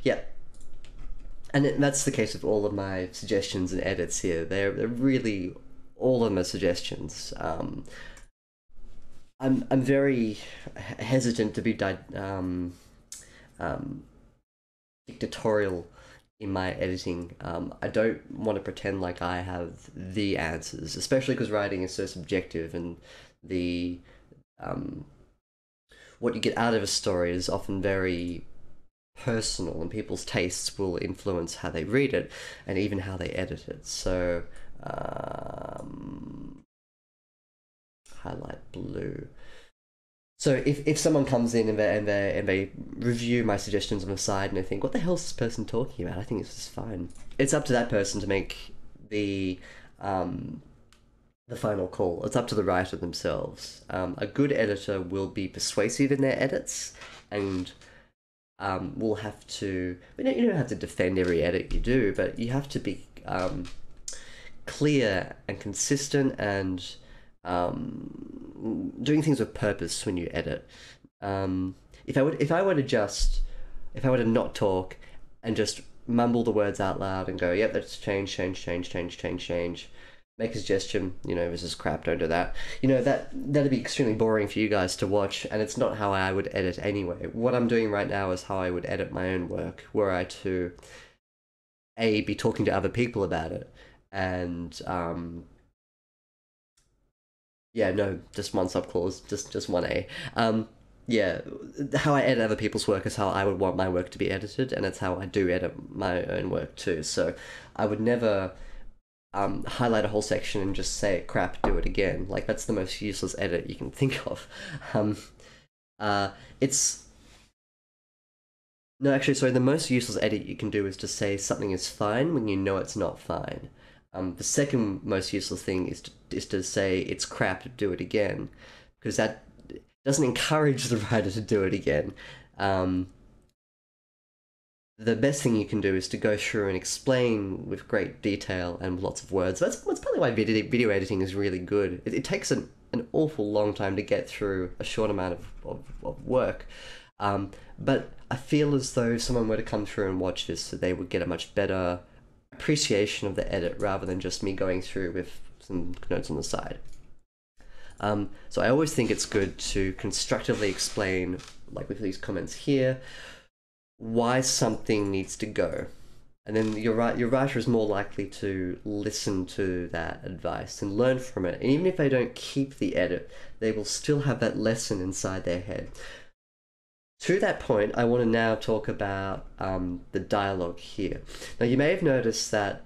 yeah. And that's the case with all of my suggestions and edits here. They're really, all of them are suggestions. I'm very hesitant to be dictatorial in my editing. I don't want to pretend like I have the answers, especially because writing is so subjective, and the um, what you get out of a story is often very personal, and people's tastes will influence how they read it and even how they edit it. So, highlight blue. So if someone comes in and they review my suggestions on the side and they think, what the hell is this person talking about? I think this is fine. It's up to that person to make the final call. It's up to the writer themselves. A good editor will be persuasive in their edits, and will have to. You don't have to defend every edit you do, but you have to be clear and consistent, and doing things with purpose when you edit. If I were to not talk and just mumble the words out loud and go, yep, that's change, make a suggestion, this is crap, don't do that. That'd be extremely boring for you guys to watch, and it's not how I would edit anyway. What I'm doing right now is how I would edit my own work, were I to be talking to other people about it, and yeah, no, just one subclause, just one A. Yeah, how I edit other people's work is how I would want my work to be edited, and it's how I do edit my own work too. So I would never highlight a whole section and just say, crap, do it again. Like, that's the most useless edit you can think of. It's... No, actually, sorry, the most useless edit you can do is to say something is fine when you know it's not fine. The second most useless thing is to say it's crap, do it again, because that doesn't encourage the writer to do it again. The best thing you can do is to go through and explain with great detail and lots of words. That's probably why video editing is really good. It takes an awful long time to get through a short amount of work. But I feel as though if someone were to come through and watch this, that they would get a much better appreciation of the edit rather than just me going through with some notes on the side. So I always think it's good to constructively explain, like with these comments here, why something needs to go. And then your writer is more likely to listen to that advice and learn from it. And even if they don't keep the edit, they will still have that lesson inside their head. To that point, I want to now talk about the dialogue here. Now, you may have noticed that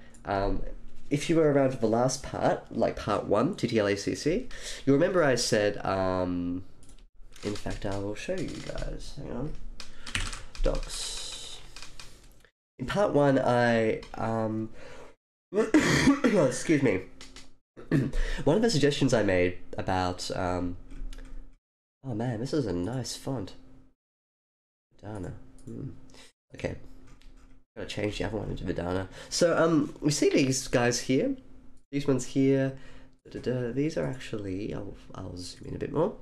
if you were around for the last part, like part 1, TTLACC, you'll remember I said, in fact, I will show you guys. Hang on. Docs. In part 1, I, excuse me. One of the suggestions I made about, oh man, this is a nice font. Vidana. Okay. Gotta change the other one into Vidana. So, we see these guys here. These ones here. These are actually, I'll zoom in a bit more.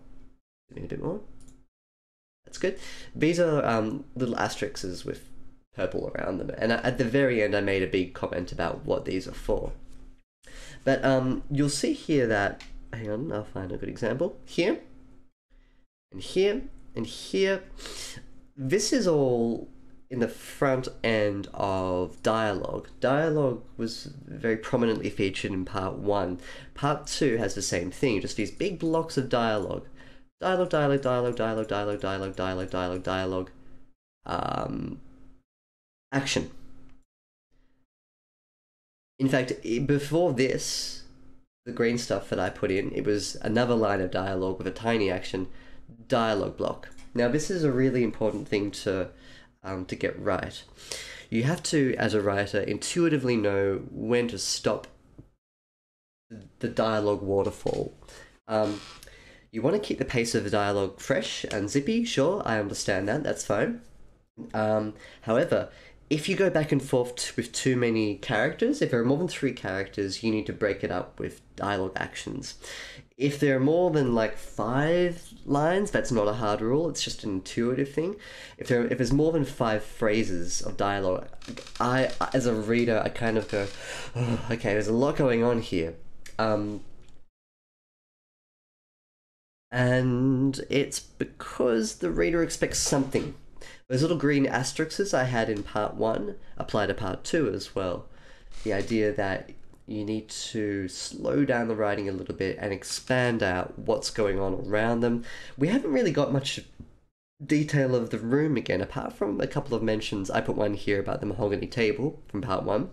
That's good. These are little asterisks with purple around them. And at the very end, I made a big comment about what these are for. But you'll see here that, hang on, I'll find a good example. Here, and here, and here. This is all in the front end of dialogue. Dialogue was very prominently featured in part 1. Part 2 has the same thing, just these big blocks of dialogue. Dialogue. Action. In fact, before this, the green stuff that I put in, it was another line of dialogue with a tiny action, dialogue block. Now, this is a really important thing to get right. You have to, as a writer, intuitively know when to stop the dialogue waterfall. You want to keep the pace of the dialogue fresh and zippy, sure, I understand that, that's fine. However, if you go back and forth with too many characters, if there are more than 3 characters, you need to break it up with dialogue actions. If there are more than like 5 lines, that's not a hard rule, it's just an intuitive thing. If there's more than 5 phrases of dialogue, I, as a reader, I kind of go, oh, okay, there's a lot going on here. And it's because the reader expects something Those little green asterisks I had in part 1 apply to part 2 as well. The idea that you need to slow down the writing a little bit and expand out what's going on around them. We haven't really got much detail of the room again, apart from a couple of mentions. I put one here about the mahogany table from part 1.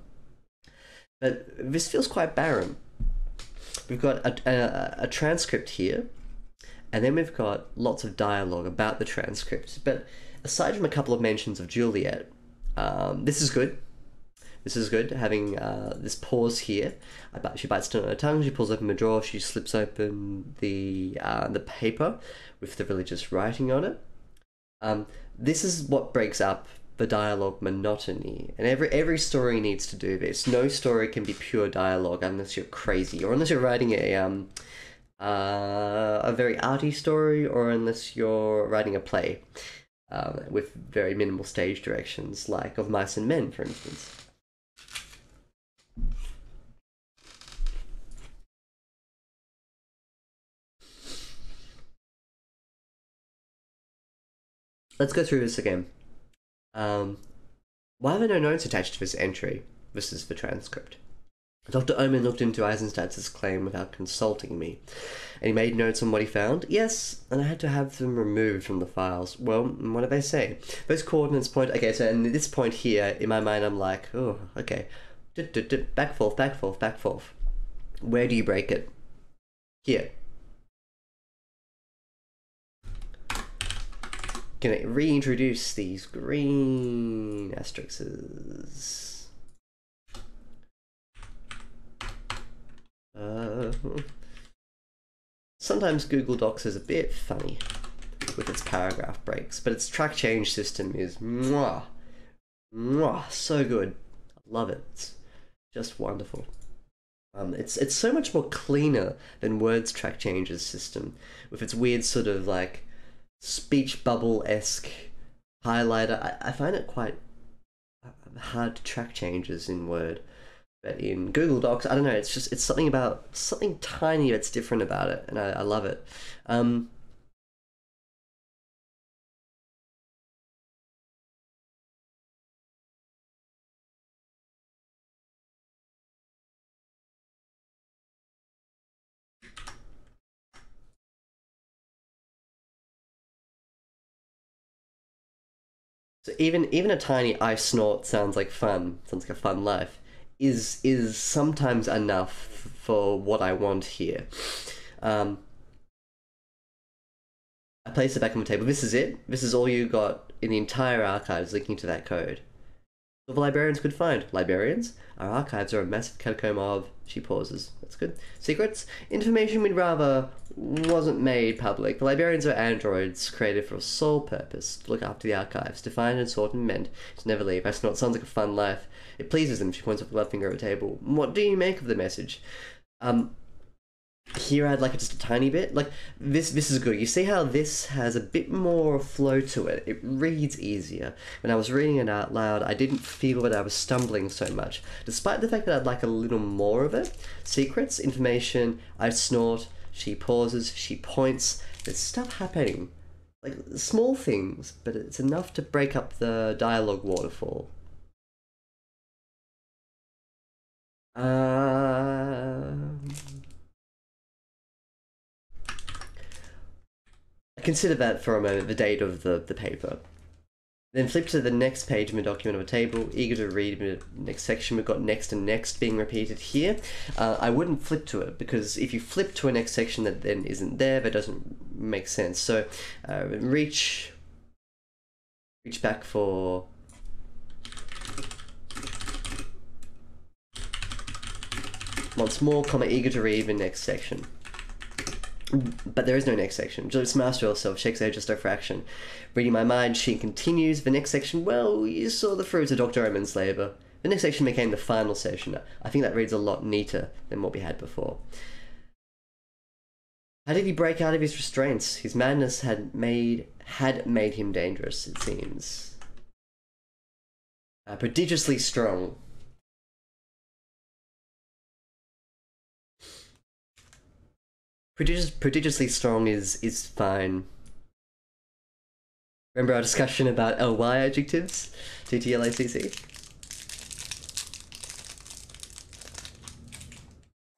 But this feels quite barren. We've got a transcript here, and then we've got lots of dialogue about the transcript. But aside from a couple of mentions of Juliet, this is good. This is good, having this pause here. She bites down her tongue, she pulls open the drawer, she slips open the paper with the religious writing on it. This is what breaks up the dialogue monotony, and every story needs to do this. No story can be pure dialogue unless you're crazy, or unless you're writing a very arty story, or unless you're writing a play with very minimal stage directions, like Of Mice and Men, for instance. Let's go through this again. Why are there no notes attached to this entry? This is the transcript. Dr. Omen looked into Eisenstadt's claim without consulting me, and he made notes on what he found. Yes, and I had to have them removed from the files. Well, what do they say? Those coordinates point... Okay, so at this point here, in my mind, I'm like, oh, okay. Back, forth, back, forth, back, forth. Where do you break it? Here. Gonna reintroduce these green asterisks. Sometimes Google Docs is a bit funny with its paragraph breaks, but its track change system is mwah, mwah, so good. I love it. It's just wonderful. It's so much more cleaner than Word's track changes system, with its weird sort of like speech bubble-esque highlighter. I find it quite hard to track changes in Word, but in Google Docs, I don't know, it's something tiny that's different about it, and I love it. So even a tiny "I snort" sounds like fun, sounds like a fun life, is sometimes enough for what I want here. I place it back on the table. This is it. This is all you got in the entire archives linking to that code. All the librarians could find. Librarians? Our archives are a massive catacomb of... She pauses. That's good. Secrets? Information we'd rather wasn't made public. The librarians are androids created for a sole purpose: to look after the archives, to find and sort and mend, to never leave. I snort. Sounds like a fun life. It pleases them. She points up the left finger at the table. What do you make of the message? Here I'd like it just a tiny bit. Like, this is good. You see how this has a bit more flow to it. It reads easier. When I was reading it out loud, I didn't feel that I was stumbling so much, despite the fact that I'd like a little more of it. Secrets, information, I snort, she pauses, she points. There's stuff happening. Like, small things, but it's enough to break up the dialogue waterfall. Consider that for a moment, the date of the paper. Then flip to the next page of a document of a table, eager to read the next section. We've got next and next being repeated here. I wouldn't flip to it, because if you flip to a next section that then isn't there, that doesn't make sense. So reach back for... Once more, comma, eager to read the next section. But there is no next section. Just master yourself, shakes her just a fraction. Reading my mind, she continues. The next section, well, you saw the fruits of Dr. Omen's labour. The next section became the final section. I think that reads a lot neater than what we had before. How did he break out of his restraints? His madness had made him dangerous, it seems. Prodigiously strong. Prodigiously strong is fine. Remember our discussion about ly adjectives? TTLACC?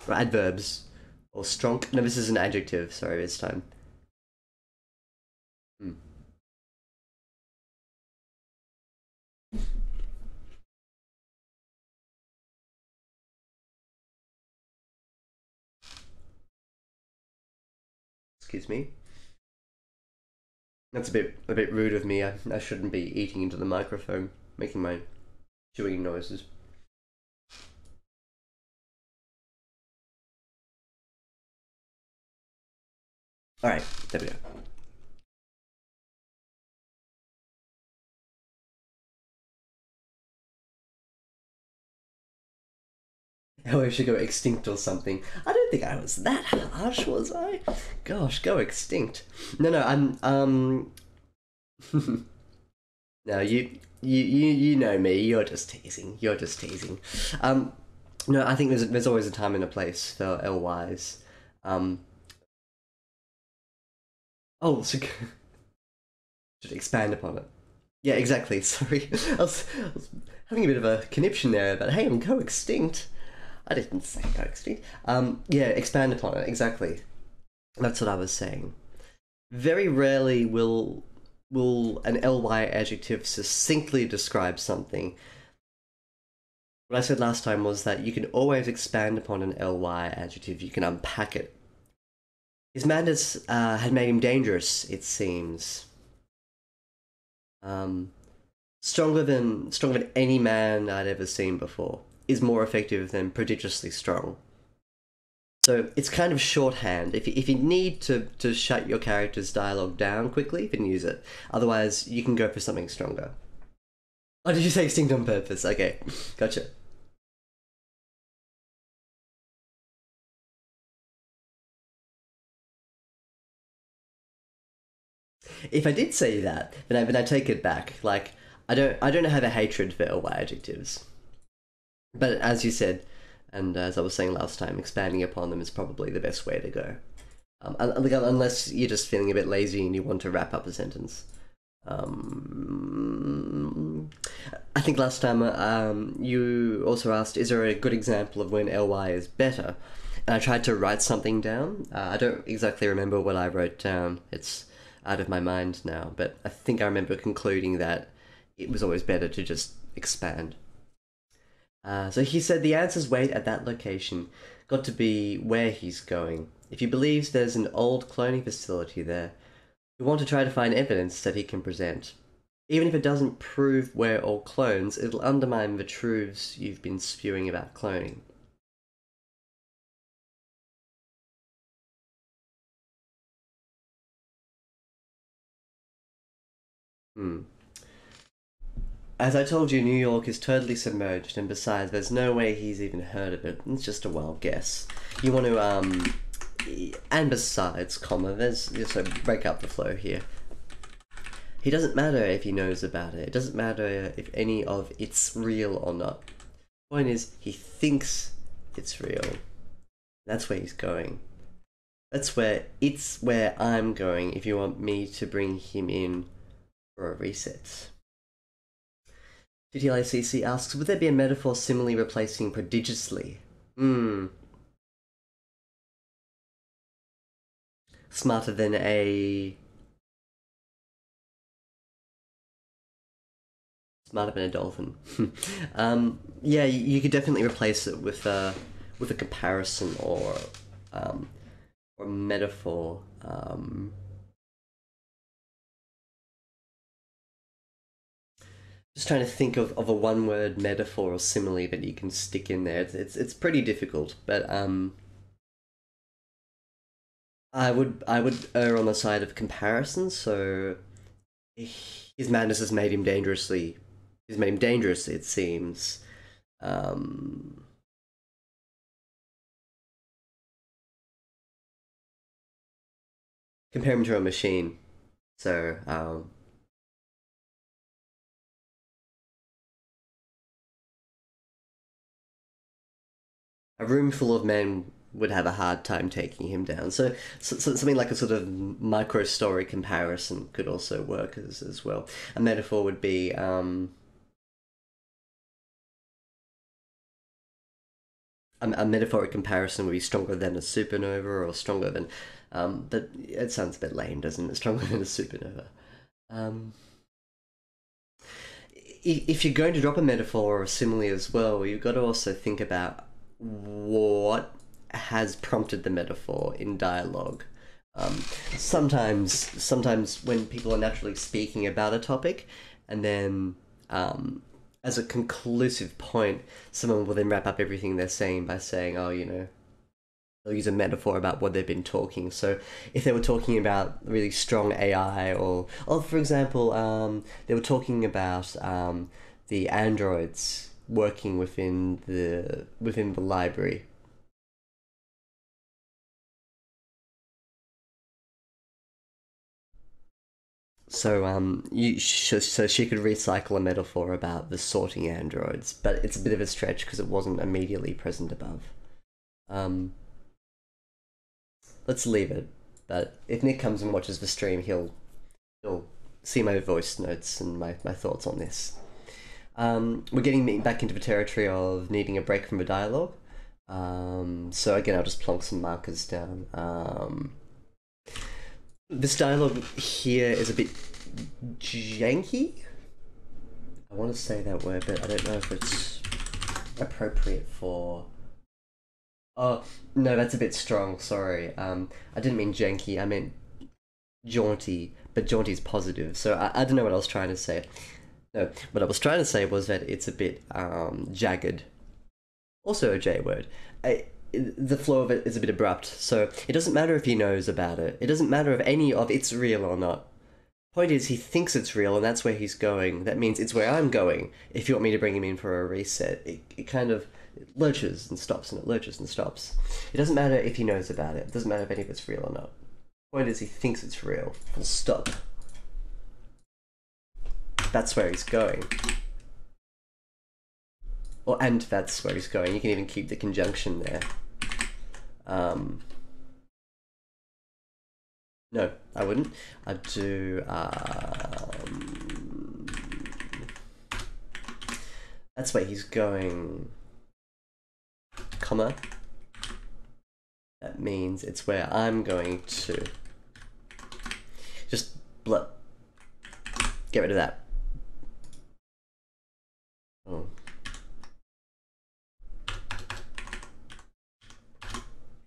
Or adverbs. Or strong. No, this is an adjective. Sorry, this time. Hmm. Excuse me. That's a bit rude of me. I shouldn't be eating into the microphone, making my chewing noises. Alright, there we go. Oh, I should go extinct or something. I don't think I was that harsh, was I? Gosh, go extinct. No, I'm no, you know me. You're just teasing. You're just teasing. No, I think there's always a time and a place for LYs. Um, oh, so should expand upon it. Yeah, exactly. Sorry, I was having a bit of a conniption there. But hey, I'm go extinct. I didn't say go extinct. Yeah, expand upon it. Exactly. That's what I was saying. Very rarely will an ly adjective succinctly describe something. What I said last time was that you can always expand upon an ly adjective. You can unpack it. His madness had made him dangerous, it seems. Um, stronger than any man I'd ever seen before. Is more effective than prodigiously strong. So it's kind of shorthand. If you need to shut your character's dialogue down quickly, then use it. Otherwise, you can go for something stronger. Oh, did you say extinct on purpose? Okay, gotcha. If I did say that, then I take it back. Like I don't have a hatred for ly adjectives, but as you said, and as I was saying last time, expanding upon them is probably the best way to go. Unless you're just feeling a bit lazy and you want to wrap up a sentence. I think last time you also asked, is there a good example of when ly is better? And I tried to write something down. I don't exactly remember what I wrote down. It's out of my mind now, but I think I remember concluding that it was always better to just expand. So he said the answer's wait at that location got to be where he's going. If he believes there's an old cloning facility there, we want to try to find evidence that he can present. Even if it doesn't prove we're all clones, it'll undermine the truths you've been spewing about cloning. Hmm. As I told you, New York is totally submerged, and besides, there's no way he's even heard of it. It's just a wild guess. You want to, and besides, comma, there's, so break up the flow here. He doesn't matter if he knows about it. It doesn't matter if any of it's real or not. The point is, he thinks it's real. That's where he's going. It's where I'm going if you want me to bring him in for a reset. TTLACC asks, would there be a metaphor similarly replacing prodigiously? Smarter than a... Smarter than a dolphin. Yeah, you could definitely replace it with a comparison or metaphor. Just trying to think of a one word metaphor or simile that you can stick in there. It's pretty difficult, but I would err on the side of comparison. So his madness has made him dangerously. Has made him dangerous. It seems. Um, Compare him to a machine. So a room full of men would have a hard time taking him down. So something like a sort of micro story comparison could also work as well. A metaphor would be a metaphoric comparison would be stronger than a supernova or stronger than, but it sounds a bit lame, doesn't it? Stronger than a supernova. Um, if you're going to drop a metaphor or a simile as well, you've got to also think about what has prompted the metaphor in dialogue. Um, sometimes when people are naturally speaking about a topic, and then as a conclusive point, someone will then wrap up everything they're saying by saying, "Oh, they'll use a metaphor about what they've been talking." So if they were talking about really strong AI, or for example, they were talking about the androids working within the library. So so she could recycle a metaphor about the sorting androids, but it's a bit of a stretch because it wasn't immediately present above. Um, let's leave it. But if Nick comes and watches the stream, he'll see my voice notes and my thoughts on this. We're getting back into the territory of needing a break from the dialogue. So again, I'll just plonk some markers down. This dialogue here is a bit janky. I want to say that word, but I don't know if it's appropriate for. Oh no, that's a bit strong. Sorry. I didn't mean janky. I meant jaunty, but jaunty's positive. So I don't know what I was trying to say. No, what I was trying to say was that it's a bit jagged. Also a J word. The flow of it is a bit abrupt, so it doesn't matter if he knows about it. It doesn't matter if any of it's real or not. Point is, he thinks it's real, and that's where he's going. That means it's where I'm going. If you want me to bring him in for a reset, it kind of lurches and stops, and it lurches and stops. It doesn't matter if he knows about it. It doesn't matter if any of it's real or not. Point is, he thinks it's real. Full stop. That's where he's going. And that's where he's going. You can even keep the conjunction there. No, I wouldn't. I'd do, that's where he's going, comma. That means it's where I'm going to. Just get rid of that. Oh.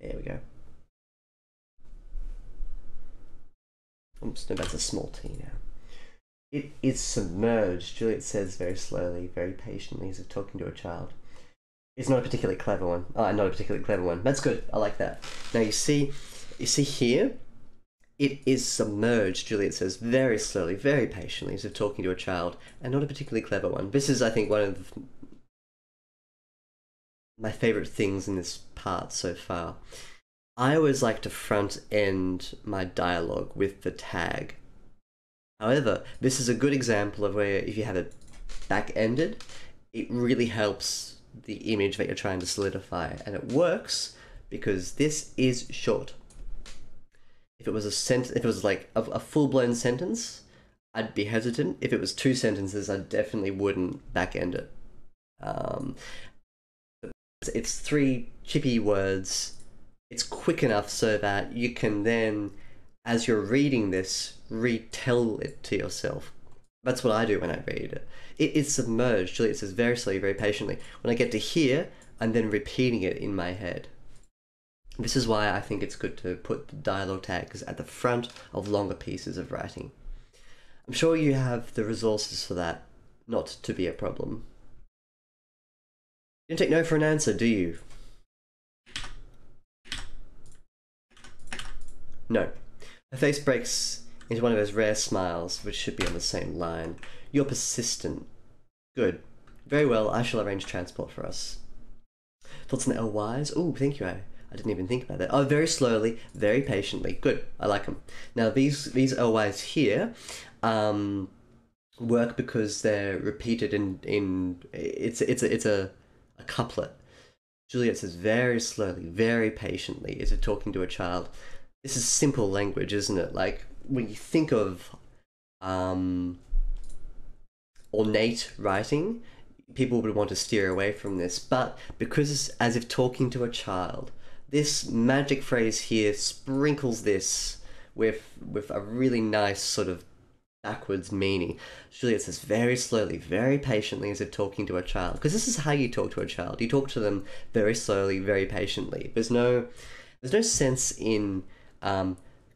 There we go. Oops, no, that's a small t now. It is submerged, Juliet says very slowly, very patiently, as if talking to a child. It's not a particularly clever one. Oh, not a particularly clever one. That's good. I like that. Now you see here, it is submerged, Juliet says very slowly, very patiently, as if talking to a child, and not a particularly clever one. This is, I think, one of my favourite things in this part so far. I always like to front end my dialogue with the tag. However, this is a good example of where if you have it back-ended, it really helps the image that you're trying to solidify, and it works because this is short. If it was if it was like a full-blown sentence, I'd be hesitant. If it was 2 sentences, I definitely wouldn't back-end it. It's 3 chippy words. It's quick enough so that you can then, as you're reading this, retell it to yourself. That's what I do when I read it. It is submerged. Juliet says very slowly, very patiently. When I get to here, I'm then repeating it in my head. This is why I think it's good to put the dialogue tags at the front of longer pieces of writing. I'm sure you have the resources for that not to be a problem. You don't take no for an answer, do you? No. Her face breaks into one of those rare smiles, which should be on the same line. You're persistent. Good. Very well, I shall arrange transport for us. Thoughts on the LYs? Oh, thank you. I didn't even think about that. Oh, very slowly, very patiently. Good. I like them. Now, these LYs here work because they're repeated in it's a couplet. Juliet says very slowly, very patiently, as if talking to a child. This is simple language, isn't it? Like, when you think of ornate writing, people would want to steer away from this. But because it's as if talking to a child, this magic phrase here sprinkles this with a really nice sort of backwards meaning. Juliet says very slowly, very patiently, as if talking to a child. Because this is how you talk to a child. You talk to them very slowly, very patiently. There's no sense in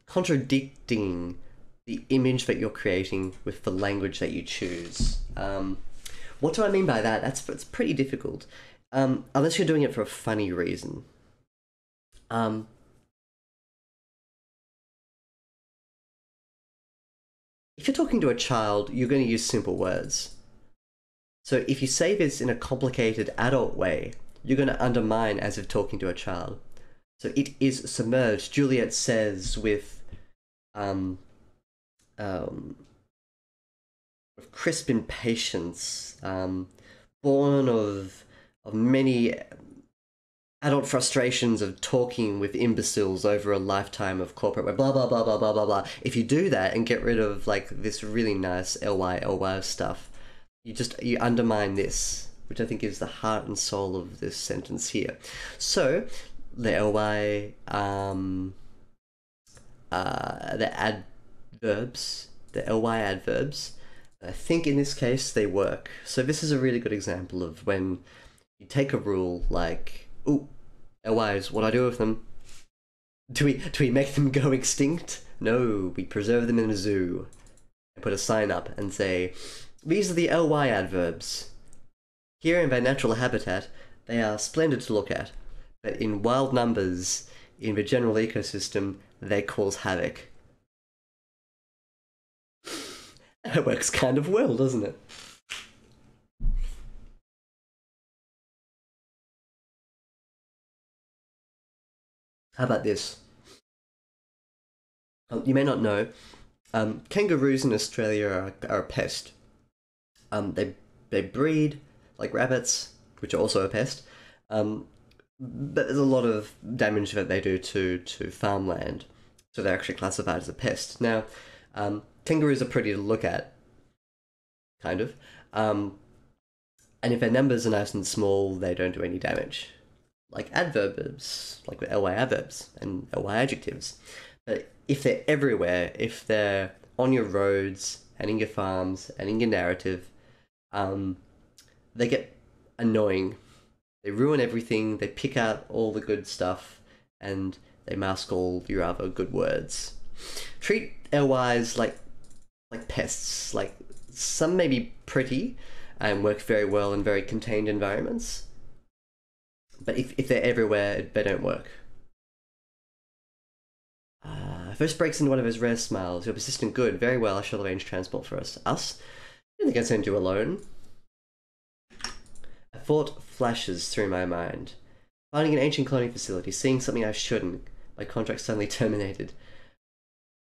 contradicting the image that you're creating with the language that you choose. What do I mean by that? It's pretty difficult, unless you're doing it for a funny reason. If you're talking to a child, you're going to use simple words. So if you say this in a complicated adult way, you're going to undermine as if talking to a child. So it is submerged. Juliet says with crisp impatience, born of many adult frustrations of talking with imbeciles over a lifetime of corporate web, blah, blah, blah, blah, blah, blah, blah. If you do that and get rid of, like, this really nice ly stuff, you undermine this, which I think is the heart and soul of this sentence here. So, the ly, the adverbs, I think in this case they work. So this is a really good example of when you take a rule like, ooh, LYs, what do I do with them? Do we make them go extinct? No, we preserve them in a zoo. And put a sign up and say, these are the ly adverbs. Here in their natural habitat, they are splendid to look at. But in wild numbers, in the general ecosystem, they cause havoc. It works kind of well, doesn't it? How about this? You may not know, kangaroos in Australia are a pest. They breed like rabbits, which are also a pest. But there's a lot of damage that they do to farmland, so they're actually classified as a pest. Now, kangaroos are pretty to look at, kind of. And if their numbers are nice and small, they don't do any damage. Like adverbs, like ly adverbs and ly adjectives. But if they're everywhere, if they're on your roads and in your farms and in your narrative, they get annoying. They ruin everything, they pick out all the good stuff, and they mask all your other good words. Treat LYs like pests. Like, some may be pretty and work very well in very contained environments, but if they're everywhere, they don't work. First breaks into one of his rare smiles. You're persistent good. Very well, I shall arrange transport for us. Us? I don't think I'd send you alone. A thought flashes through my mind. Finding an ancient cloning facility, seeing something I shouldn't. My contract suddenly terminated.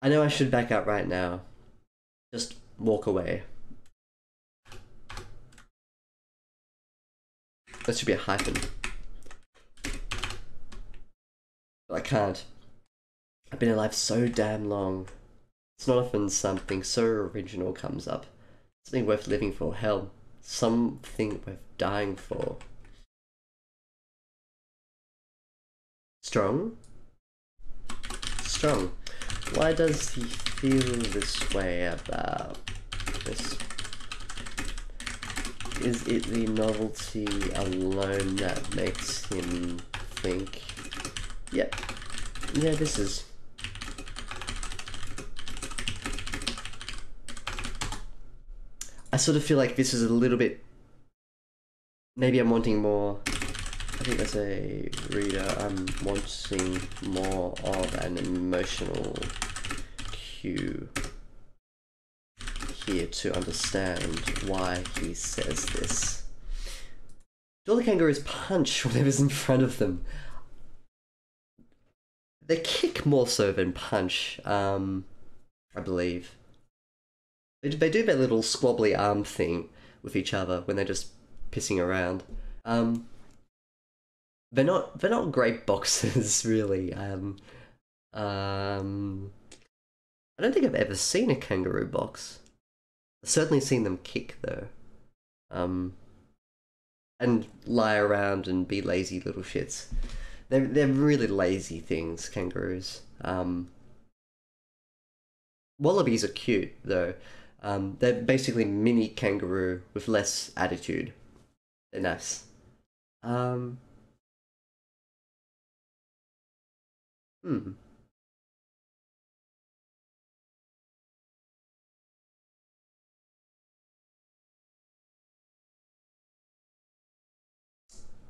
I know I should back out right now. Just walk away. That should be a hyphen. But I can't. I've been alive so damn long. It's not often something so original comes up. Something worth living for. Hell, something worth dying for. Strong? Strong. Why does he feel this way about this? Is it the novelty alone that makes him think? Yep. Yeah, this is. I sort of feel like this is a little bit. Maybe I'm wanting more. I think as a reader, I'm wanting more of an emotional cue here to understand why he says this. Do all the kangaroos punch whatever's in front of them? They kick more so than punch, I believe. They do their little squabbly arm thing with each other when they're just pissing around. they're not great boxers really. Um, I don't think I've ever seen a kangaroo box. I've certainly seen them kick though. Um, and lie around and be lazy little shits. They're really lazy things, kangaroos. Wallabies are cute though. They're basically mini kangaroo with less attitude. They're nice. Um, hmm.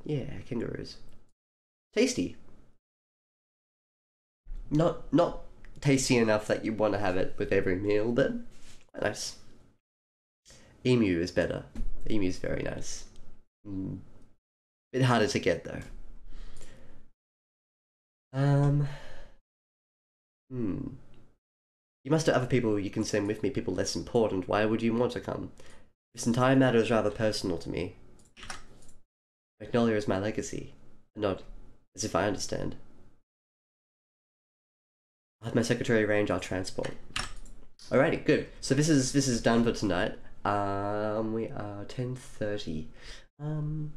Yeah, kangaroos. Tasty. Not tasty enough that you want to have it with every meal, but quite nice. Emu is better. Emu is very nice. Mm. Bit harder to get though. Um, hmm. You must have other people you can send with me, people less important. Why would you want to come? This entire matter is rather personal to me. Magnolia is my legacy. Not as if I understand. I'll have my secretary arrange our transport. Alrighty, good. So this is done for tonight. We are 10:30. Um,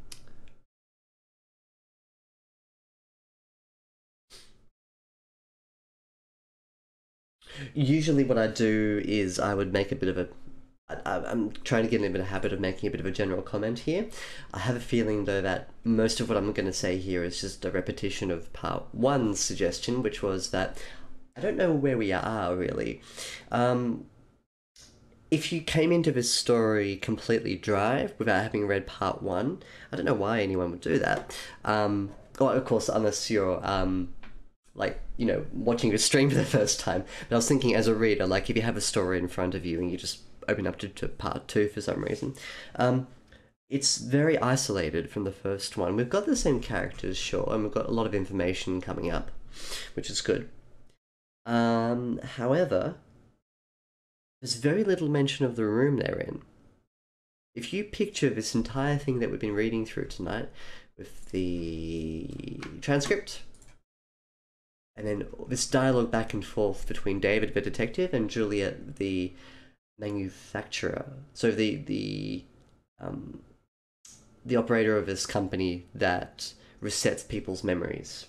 Usually what I do is I would make a bit of a I'm trying to get in a bit of a habit of making a bit of a general comment here. I have a feeling though that most of what I'm going to say here is just a repetition of part one's suggestion, which was that I don't know where we are really. Um, if you came into this story completely dry without having read part one, I don't know why anyone would do that. Well, of course, unless you're like watching a stream for the first time. But I was thinking as a reader, like if you have a story in front of you and you just open up to part two for some reason, um, it's very isolated from the first one. We've got the same characters, sure, and we've got a lot of information coming up, which is good. However, there's very little mention of the room they're in. If you picture this entire thing that we've been reading through tonight with the transcript, and then this dialogue back and forth between David, the detective, and Juliet, the manufacturer. So um, the operator of this company that resets people's memories.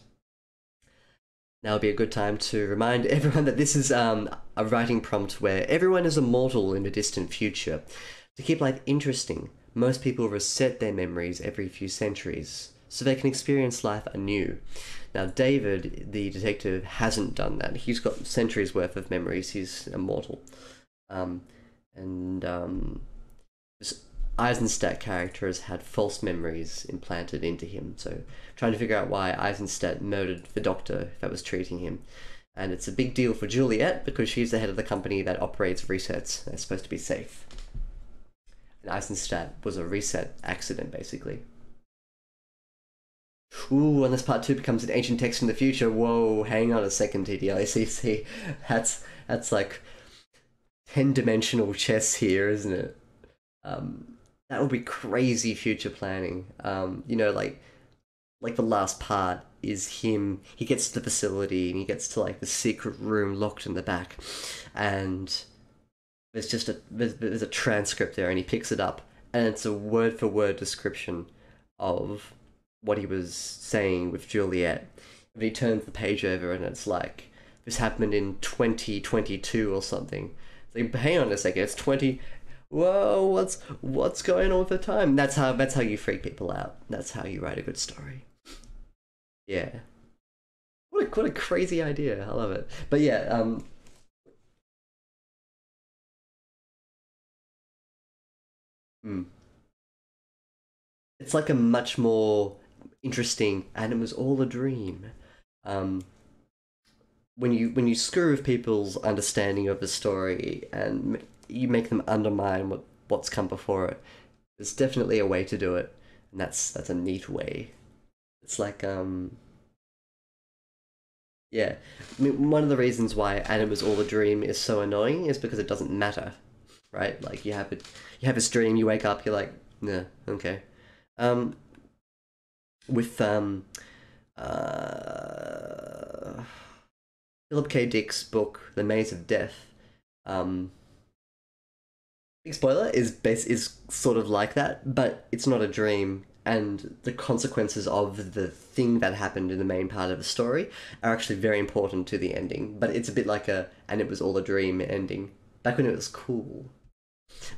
Now would be a good time to remind everyone that this is a writing prompt where everyone is immortal in the distant future. To keep life interesting, most people reset their memories every few centuries, so they can experience life anew. Now, David, the detective, hasn't done that. He's got centuries worth of memories. He's immortal. Um, and this Eisenstadt character has had false memories implanted into him. So, trying to figure out why Eisenstadt murdered the doctor that was treating him. And it's a big deal for Juliet because she's the head of the company that operates resets. They're supposed to be safe. And Eisenstadt was a reset accident, basically. Ooh, and this part two becomes an ancient text in the future. Whoa, hang on a second, TDICC. That's like 10-dimensional chess here, isn't it? That would be crazy future planning. Like the last part is him. He gets to the facility and he gets to like the secret room locked in the back, and there's a transcript there, and he picks it up, and it's a word for word description of what he was saying with Juliet. But he turns the page over and it's like, this happened in 2022 or something. It's like, hang on a second, it's 20. Whoa, what's going on with the time? That's how you freak people out. That's how you write a good story. Yeah. What a crazy idea. I love it. But yeah, hmm. It's like a much more interesting, and it was all a dream. Um, when you screw with people's understanding of the story and you make them undermine what's come before it, there's definitely a way to do it, and that's a neat way. It's like yeah, I mean, one of the reasons why "and it was all a dream" is so annoying is because it doesn't matter, right? Like you have a dream, you wake up, you're like, nah, okay. Um, with uh, Philip K. Dick's book, The Maze of Death. Big spoiler is sort of like that, but it's not a dream, and the consequences of the thing that happened in the main part of the story are actually very important to the ending. But it's a bit like a "and it was all a dream" ending. Back when it was cool,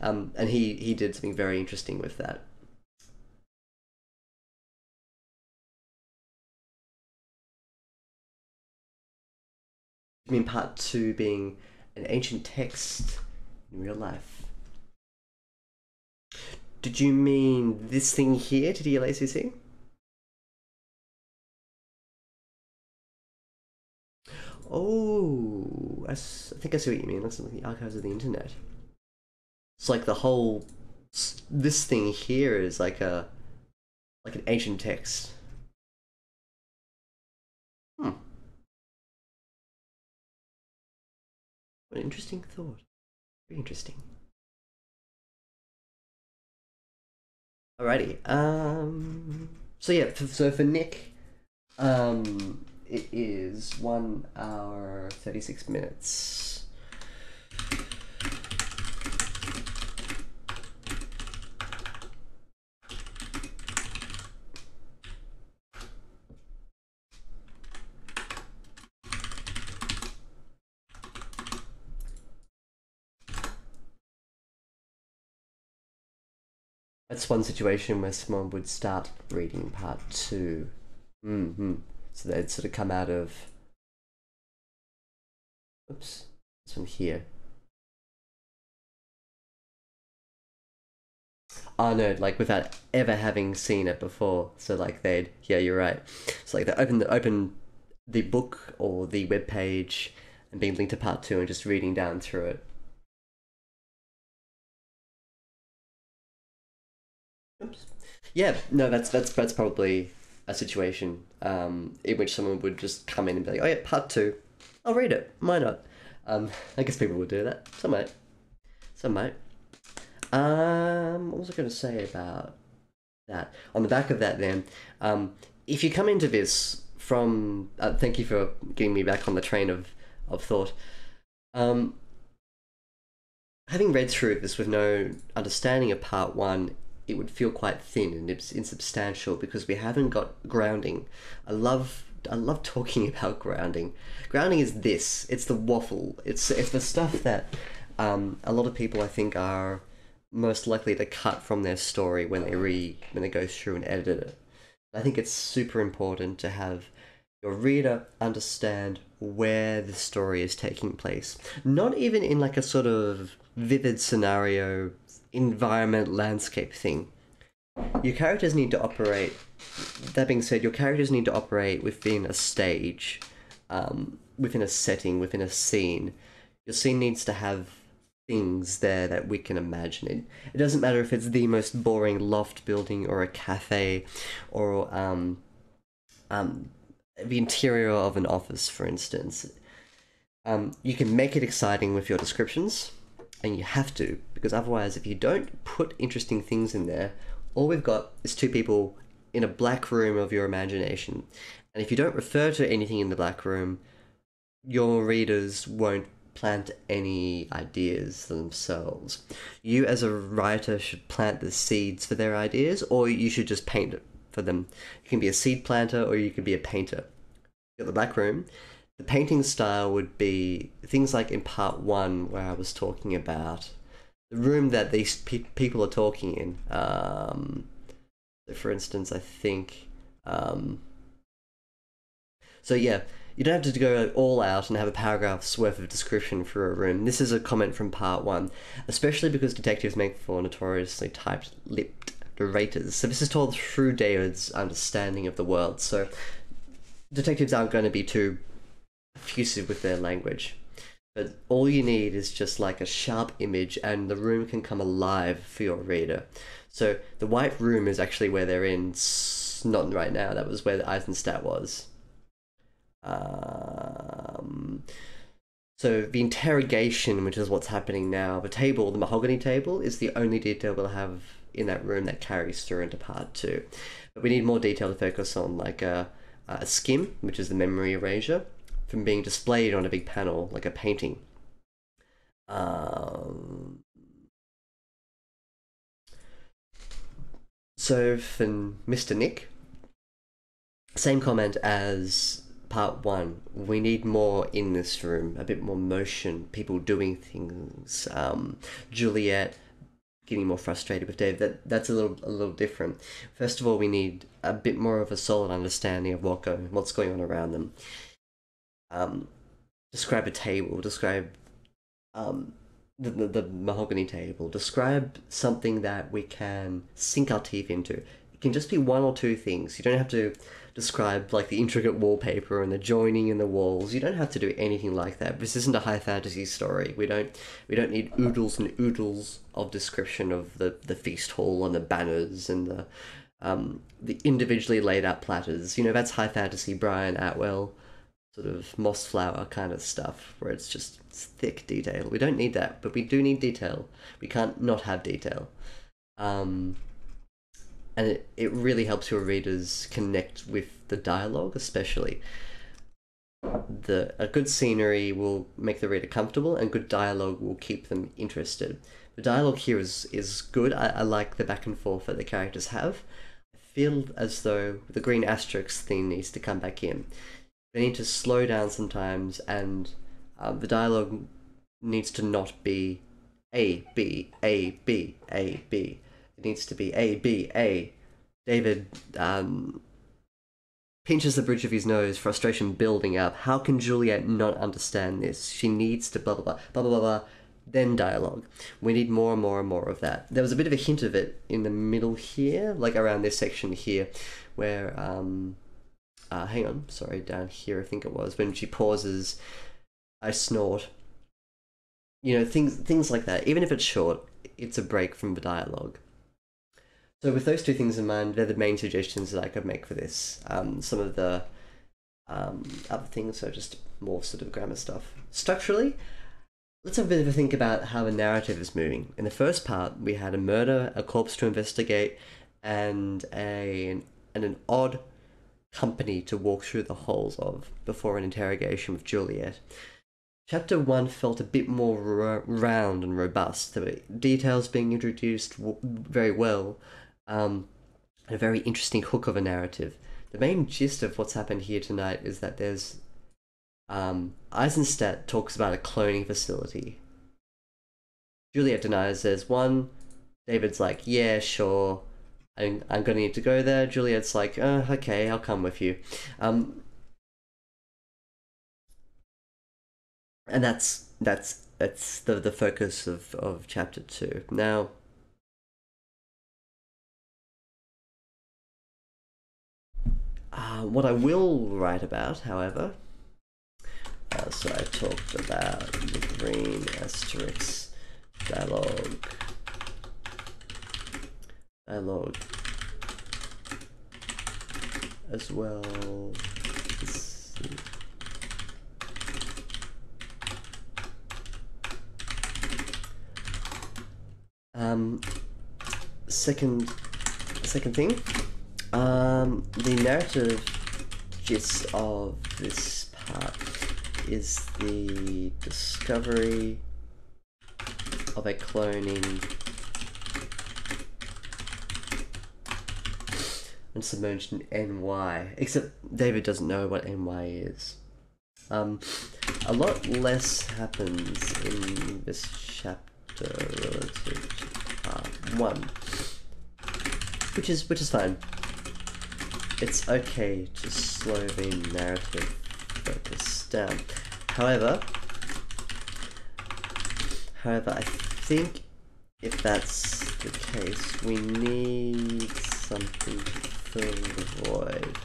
and he did something very interesting with that. I mean, part two being an ancient text in real life. Did you mean this thing here, TTLACC? Oh, I think I see what you mean. Looks like the archives of the internet. It's like the whole. This thing here is like an ancient text. Hmm. What an interesting thought. Very interesting. Alrighty. So yeah. So for Nick, it is 1 hour 36 minutes. That's one situation where someone would start reading part two. So they'd sort of come out of. Oops. This one here. Oh no, like without ever having seen it before. So like they'd, yeah, you're right. So like they open the book or the web page and being linked to part two and just reading down through it. Oops. Yeah, no, that's probably a situation in which someone would just come in and be like, "Oh yeah, part two, I'll read it. Why not?" I guess people would do that. Some might. Some might. What was I going to say about that? On the back of that, then, if you come into this from, thank you for getting me back on the train of thought. Um, Having read through this with no understanding of part one, it would feel quite thin and insubstantial because we haven't got grounding. I love talking about grounding. Grounding is this. It's the waffle. It's the stuff that a lot of people I think are most likely to cut from their story when they go through and edit it. I think it's super important to have your reader understand where the story is taking place. Not even in like a sort of vivid scenario, environment, landscape thing. Your characters need to operate. That being said, your characters need to operate within a stage, within a setting, within a scene. Your scene needs to have things there that we can imagine. It doesn't matter if it's the most boring loft building or a cafe or the interior of an office, for instance. You can make it exciting with your descriptions, and you have to, because otherwise, if you don't put interesting things in there, all we've got is two people in a black room of your imagination. And if you don't refer to anything in the black room, your readers won't plant any ideas themselves. You, as a writer, should plant the seeds for their ideas, or you should just paint it for them. You can be a seed planter, or you can be a painter. You've got the black room. The painting style would be things like in part one, where I was talking about the room that these people are talking in. So for instance, I think. So yeah, you don't have to go all out and have a paragraph's worth of description for a room. This is a comment from part one, especially because detectives make for notoriously tight-lipped narrators. So this is told through David's understanding of the world. So detectives aren't going to be too effusive with their language. But all you need is just like a sharp image and the room can come alive for your reader. So the white room is actually where they're in, not right now, that was where the Eisenstadt was. So the interrogation, which is what's happening now, the mahogany table, is the only detail we'll have in that room that carries through into part two. But we need more detail to focus on, like a skim, which is the memory erasure, from being displayed on a big panel like a painting. So for Mr. Nick, same comment as part 1. We need more in this room, a bit more motion, people doing things. Juliet getting more frustrated with Dave. That's a little different. First of all, we need a bit more of a solid understanding of what's going on around them. Describe a table. Describe the mahogany table. Describe something that we can sink our teeth into. It can just be one or two things. You don't have to describe like the intricate wallpaper and the joining in the walls. You don't have to do anything like that. This isn't a high fantasy story. We don't need oodles and oodles of description of the feast hall and the banners and the individually laid out platters. You know, that's high fantasy Brian Atwell sort of moss flower kind of stuff, where it's just thick detail. We don't need that, but we do need detail. We can't not have detail. And it really helps your readers connect with the dialogue, especially. A good scenery will make the reader comfortable, and good dialogue will keep them interested. The dialogue here is good. I like the back and forth that the characters have. I feel as though the green asterisk thing needs to come back in. They need to slow down sometimes, and the dialogue needs to not be A, B, A, B, A, B. It needs to be A, B, A. David pinches the bridge of his nose, frustration building up. How can Juliet not understand this? She needs to blah, blah, blah, blah, blah, blah, then dialogue. We need more and more and more of that. There was a bit of a hint of it in the middle here, like around this section here, where, hang on, sorry, down here I think it was, when she pauses, I snort. You know, things like that. Even if it's short, it's a break from the dialogue. So with those two things in mind, they're the main suggestions that I could make for this. Some of the other things are just more sort of grammar stuff. Structurally, let's have a bit of a think about how the narrative is moving. In the first part, we had a murder, a corpse to investigate, and an odd company to walk through the halls of before an interrogation with Juliet. Chapter 1 felt a bit more round and robust. There were details being introduced very well, and a very interesting hook of a narrative. The main gist of what's happened here tonight is that there's Eisenstadt talks about a cloning facility. Juliet denies there's one. David's like, yeah, sure, I'm gonna need to go there. Juliet's like, okay, I'll come with you. And that's the focus of chapter 2. Now, what I will write about, however, so I talked about the green asterisk dialogue as well. Second thing, the narrative gist of this part is the discovery of a cloning and submerged in NY, except David doesn't know what NY is. A lot less happens in this chapter relative to part 1, which is fine. It's okay to slow the narrative focus down. However, I think if that's the case, we need something to fill the void.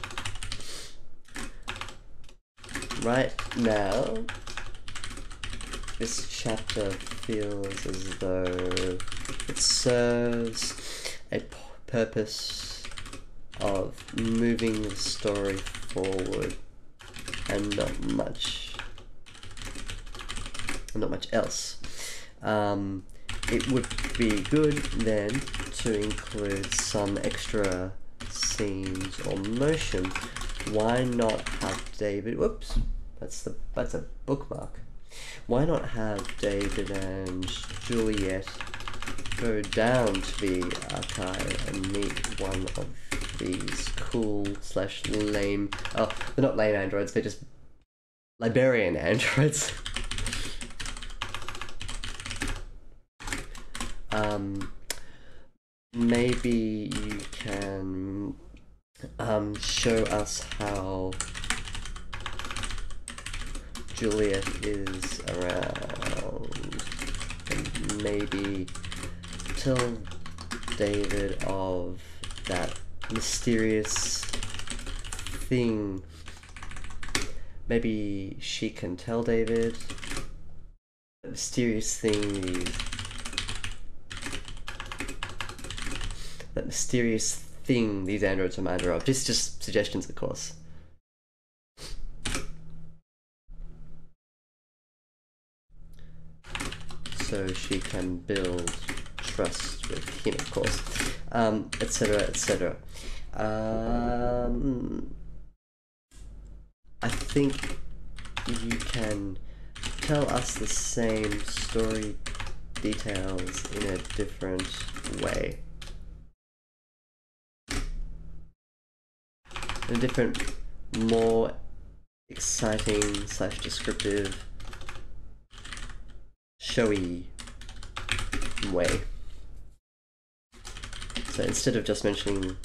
Right now, this chapter feels as though it serves a purpose of moving the story forward and not much else. It would be good then to include some extra scenes or motion why not have David, whoops, that's a bookmark. Why not have David and Juliet go down to the archive and meet one of these cool slash lame, oh, they're not lame androids, they're just librarian androids. Maybe you can show us how Juliet is around, and maybe tell David of that mysterious thing. Maybe she can tell David the mysterious thing, these androids remind her of. Just suggestions, of course. So she can build trust with him, of course, etc., etc. I think you can tell us the same story details in a different way. In a different, more exciting slash descriptive, showy way. So instead of just mentioning,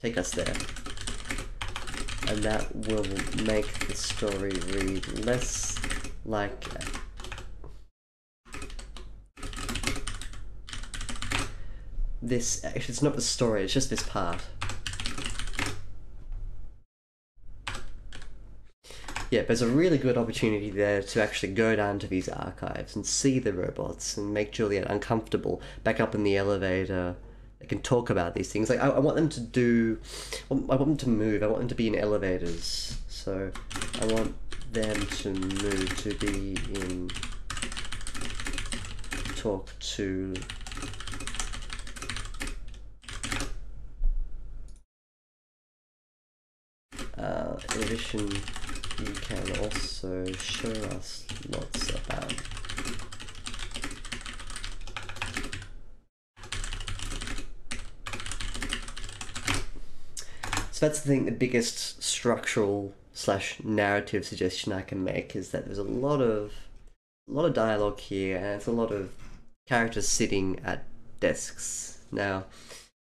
take us there. And that will make the story read less like this. Actually, it's not the story, it's just this part. Yeah, there's a really good opportunity there to actually go down to these archives and see the robots and make Juliet uncomfortable back up in the elevator. They can talk about these things. Like, I want them to do, I want them to move, I want them to be in elevators. So I want them to move, to be in, talk to, in addition, you can also show us lots about that's the thing, the biggest structural slash narrative suggestion I can make is that there's a lot of dialogue here, and it's a lot of characters sitting at desks now,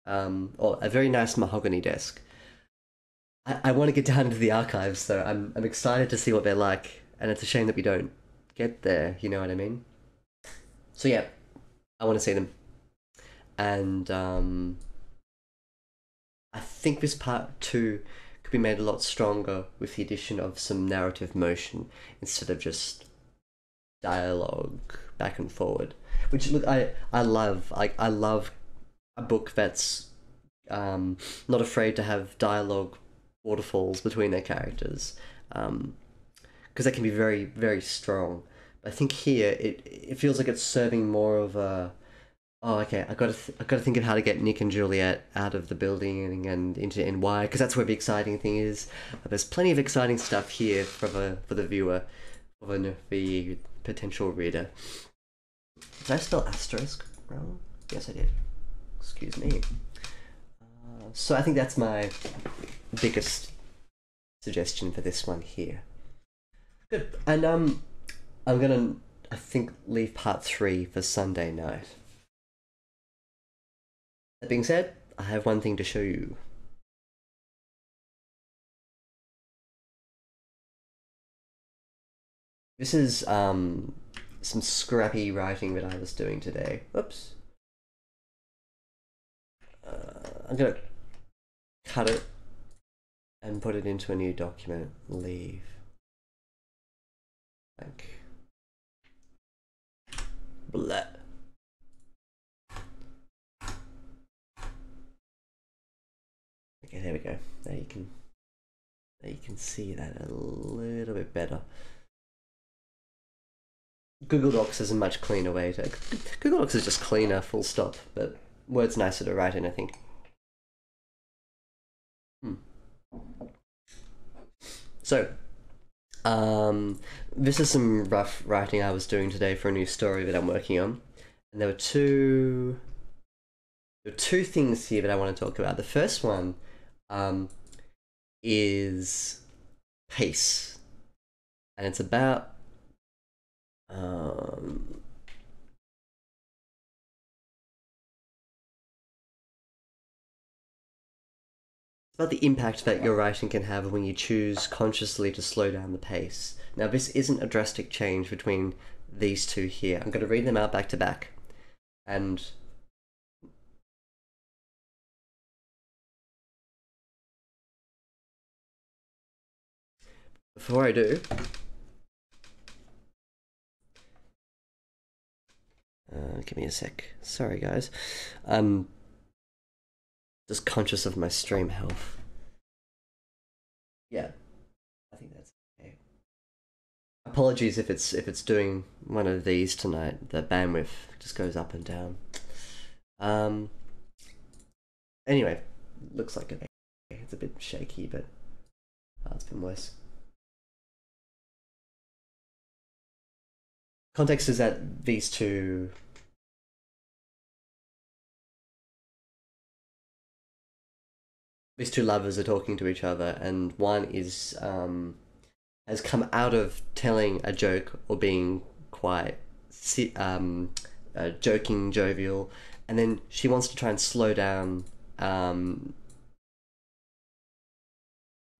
or a very nice mahogany desk. I want to get down into the archives, so I'm excited to see what they're like, and it's a shame that we don't get there, you know what I mean? So yeah, I want to see them. And I think this part 2 could be made a lot stronger with the addition of some narrative motion instead of just dialogue back and forward. Which, look, I love. I love a book that's not afraid to have dialogue waterfalls between their characters, because that can be very, very strong. But I think here it feels like it's serving more of a, oh, okay, I gotta think of how to get Nick and Juliet out of the building and into NY, because that's where the exciting thing is. There's plenty of exciting stuff here for the viewer, for the potential reader. Did I spell asterisk wrong? Yes, I did. Excuse me. So I think that's my biggest suggestion for this one here. Good. And I'm gonna, I think, leave part 3 for Sunday night. That being said, I have one thing to show you. This is some scrappy writing that I was doing today. Oops. I'm gonna cut it and put it into a new document. Leave. Like blah. Okay, there we go. There you can see that a little bit better. Google Docs is a much cleaner way to. Google Docs is just cleaner, full stop. But Word's nicer to write in, I think. So, um, this is some rough writing I was doing today for a new story that I'm working on, and there were two things here that I want to talk about. The first one, um, is pace, and it's um, about the impact that your writing can have when you choose consciously to slow down the pace. Now, this isn't a drastic change between these two here. I'm going to read them out back to back, and before I do, give me a sec. Sorry, guys. I'm just conscious of my stream health. Yeah, I think that's okay. Apologies if it's doing one of these tonight. The bandwidth just goes up and down. Um. Anyway, looks like it's a bit shaky, but it's been worse. Context is that these two lovers are talking to each other, and one is has come out of telling a joke or being quite joking, jovial, and then she wants to try and slow down, um,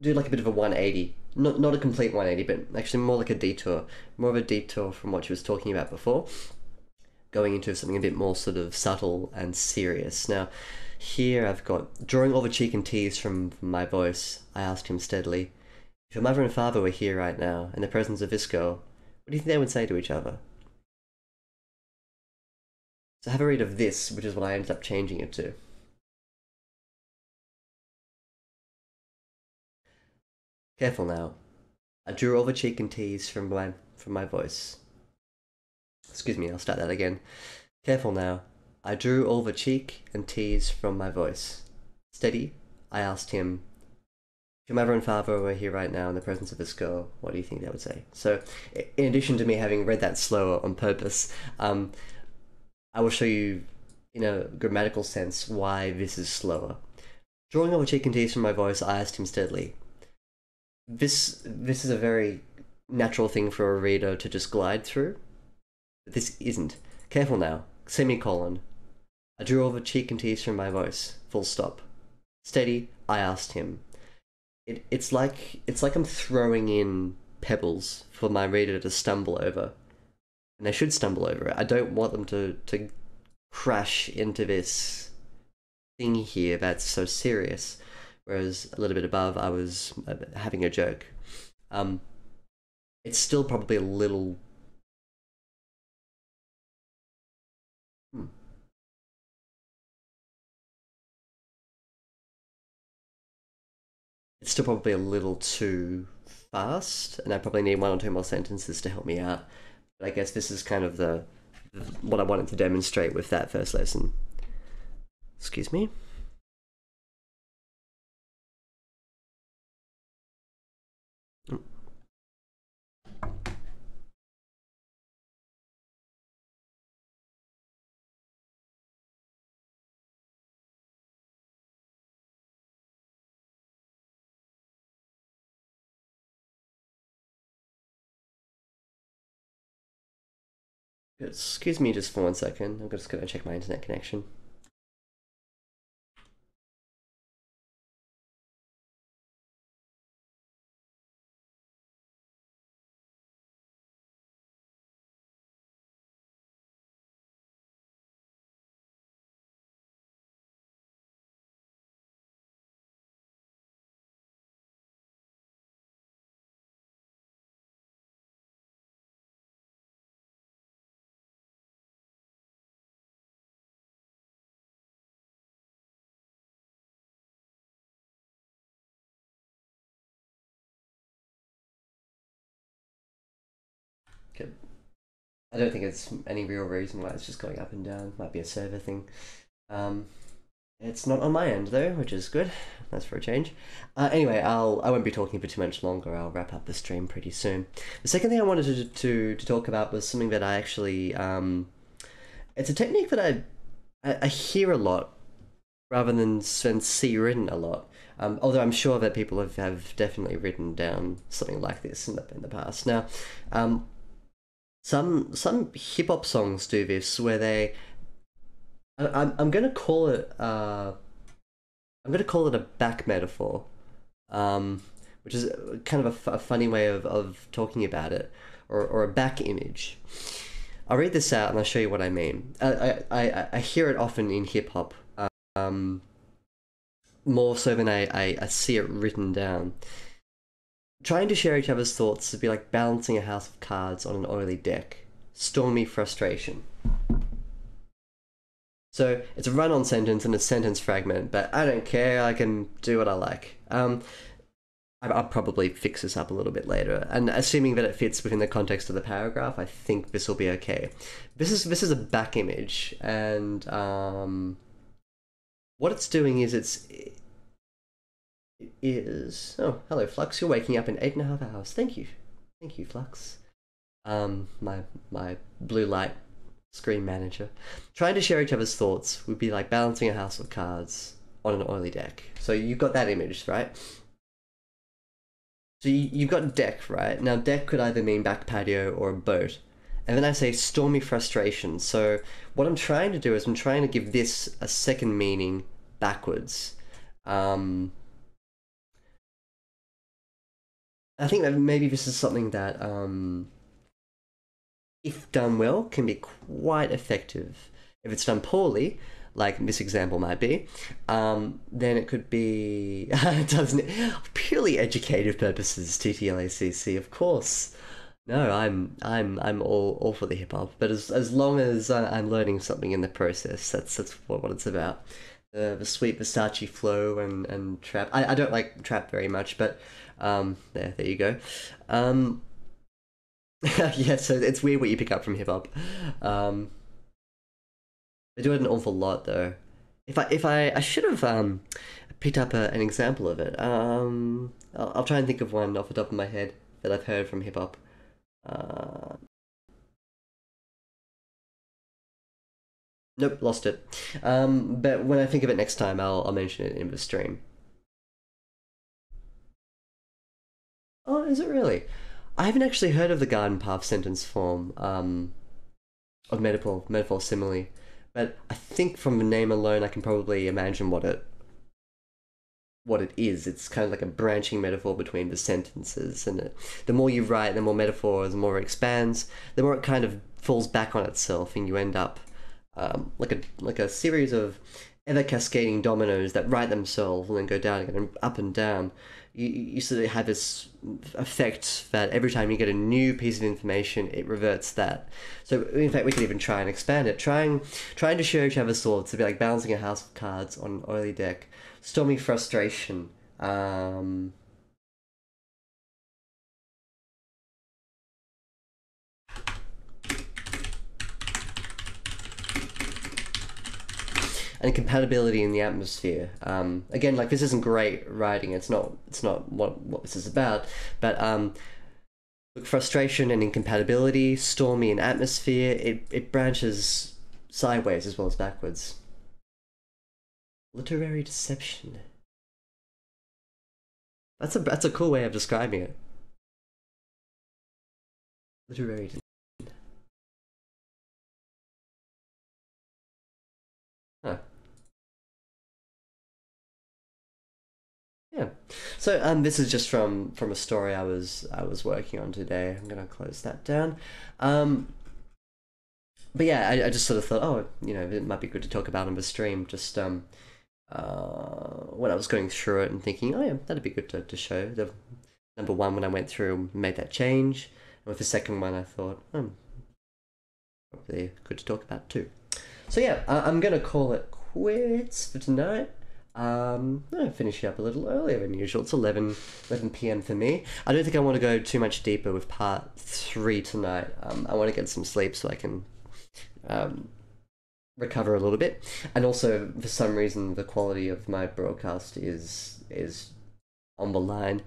do like a bit of a 180. Not a complete 180, but actually more like a detour, more of a detour from what she was talking about before, going into something a bit more sort of subtle and serious. Now, here I've got drawing all the cheek and tears from my voice. I asked him steadily, "If your mother and father were here right now, in the presence of this girl, what do you think they would say to each other?" So have a read of this, which is what I ended up changing it to. Careful now. I drew all the cheek and tears from my voice. Excuse me, I'll start that again. Careful now. I drew all the cheek and tears from my voice. Steady, I asked him, "If your mother and father were here right now in the presence of this girl, what do you think they would say?" So, in addition to me having read that slower on purpose, I will show you, in a grammatical sense, why this is slower. Drawing all the cheek and tears from my voice, I asked him steadily. This is a very natural thing for a reader to just glide through, but this isn't. Careful now. Semicolon. I drew all the cheek and tears from my voice. Full stop. Steady, I asked him. It's like I'm throwing in pebbles for my reader to stumble over, and they should stumble over it. I don't want them to crash into this thing here that's so serious. Whereas a little bit above, I was having a joke. Um, it's still probably a little. Hmm. It's still probably a little too fast, and I probably need one or two more sentences to help me out. But I guess this is kind of the what I wanted to demonstrate with that first lesson. Excuse me. Excuse me just for 1 second. I'm just going to check my internet connection. Okay. I don't think it's any real reason why it's just going up and down. Might be a server thing. Um, It's not on my end though, which is good. That's for a change. Anyway, I won't be talking for too much longer. I'll wrap up the stream pretty soon. The second thing I wanted to talk about was something that I actually it's a technique that I hear a lot rather than see written a lot. Although I'm sure that people have definitely written down something like this in the past. Now, some hip hop songs do this where I'm gonna call it a back metaphor, which is kind of a funny way of talking about it, or a back image. I'll read this out and I'll show you what I mean. I hear it often in hip hop, um, more so than I see it written down. Trying to share each other's thoughts would be like balancing a house of cards on an oily deck. Stormy frustration. So it's a run-on sentence and a sentence fragment, but I don't care. I can do what I like. I'll probably fix this up a little bit later, and assuming that it fits within the context of the paragraph, I think this will be okay. This is a back image, and what it's doing is it is. Oh, hello, Flux. You're waking up in 8.5 hours. Thank you, Flux. My blue light screen manager. Trying to share each other's thoughts would be like balancing a house of cards on an oily deck. So you've got that image, right? So you've got deck, right? Now deck could either mean back patio or a boat. And then I say stormy frustration. So what I'm trying to do is I'm trying to give this a second meaning backwards. I think that maybe this is something that if done well, can be quite effective. If it's done poorly, like this example might be, then it could be doesn't purely educative purposes. TTLACC, of course. No, I'm all for the hip hop, but as long as I'm learning something in the process, that's what it's about. The sweet Versace flow and trap. I don't like trap very much, but there you go. Yeah, so it's weird what you pick up from hip hop. They do it an awful lot though. I should have picked up an example of it. I'll try and think of one off the top of my head that I've heard from hip hop. Nope, lost it. But when I think of it next time, I'll mention it in the stream. Oh, is it really? I haven't actually heard of the garden path sentence form of metaphor simile, but I think from the name alone, I can probably imagine what it is. It's kind of like a branching metaphor between the sentences, and the more you write, the more metaphors, the more it expands, the more it kind of falls back on itself, and you end up like a series of ever cascading dominoes that right themselves and then go down again and up and down. You sort of have this effect that every time you get a new piece of information, it reverts that. So in fact, we could even try and expand it, trying to share each other's thoughts to be like balancing a house of cards on an oily deck. Stormy frustration. And compatibility in the atmosphere. Again, like this isn't great writing. It's not what this is about. But look, frustration and incompatibility, stormy and atmosphere. It branches sideways as well as backwards. Literary deception. That's a cool way of describing it. Literary deception. Huh. Yeah. So this is just from a story I was working on today. I'm gonna close that down. But yeah, I just sort of thought, oh, it might be good to talk about on the stream. Just when I was going through it and thinking, oh yeah, that'd be good to show. The number one, when I went through, made that change, and with the second one, I thought, probably good to talk about too. So yeah, I'm gonna call it quits for tonight. I'm finishing up a little earlier than usual. It's 11 p.m. for me. I don't think I want to go too much deeper with part 3 tonight. I want to get some sleep so I can recover a little bit, and also for some reason the quality of my broadcast is on the line.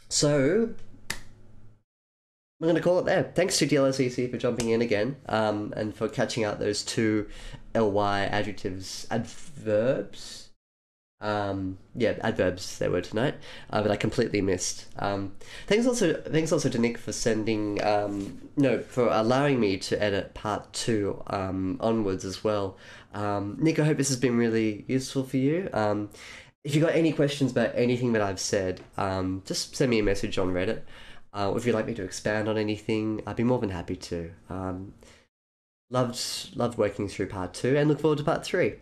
So I'm going to call it there. Thanks to DLSEC for jumping in again, and for catching out those two ly adverbs. Yeah, adverbs they were tonight, but I completely missed. Thanks also to Nick for sending, no, for allowing me to edit part 2 onwards as well. Nick, I hope this has been really useful for you. If you got any questions about anything that I've said, just send me a message on Reddit. If you'd like me to expand on anything, I'd be more than happy to. Loved working through part 2 and look forward to part 3.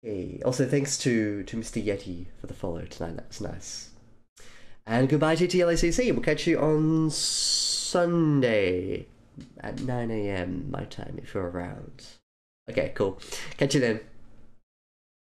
Okay. Also, thanks to Mr. Yeti for the follow tonight. That was nice. And goodbye to TLACC. We'll catch you on Sunday at 9 a.m. my time if you're around. Okay, cool. Catch you then.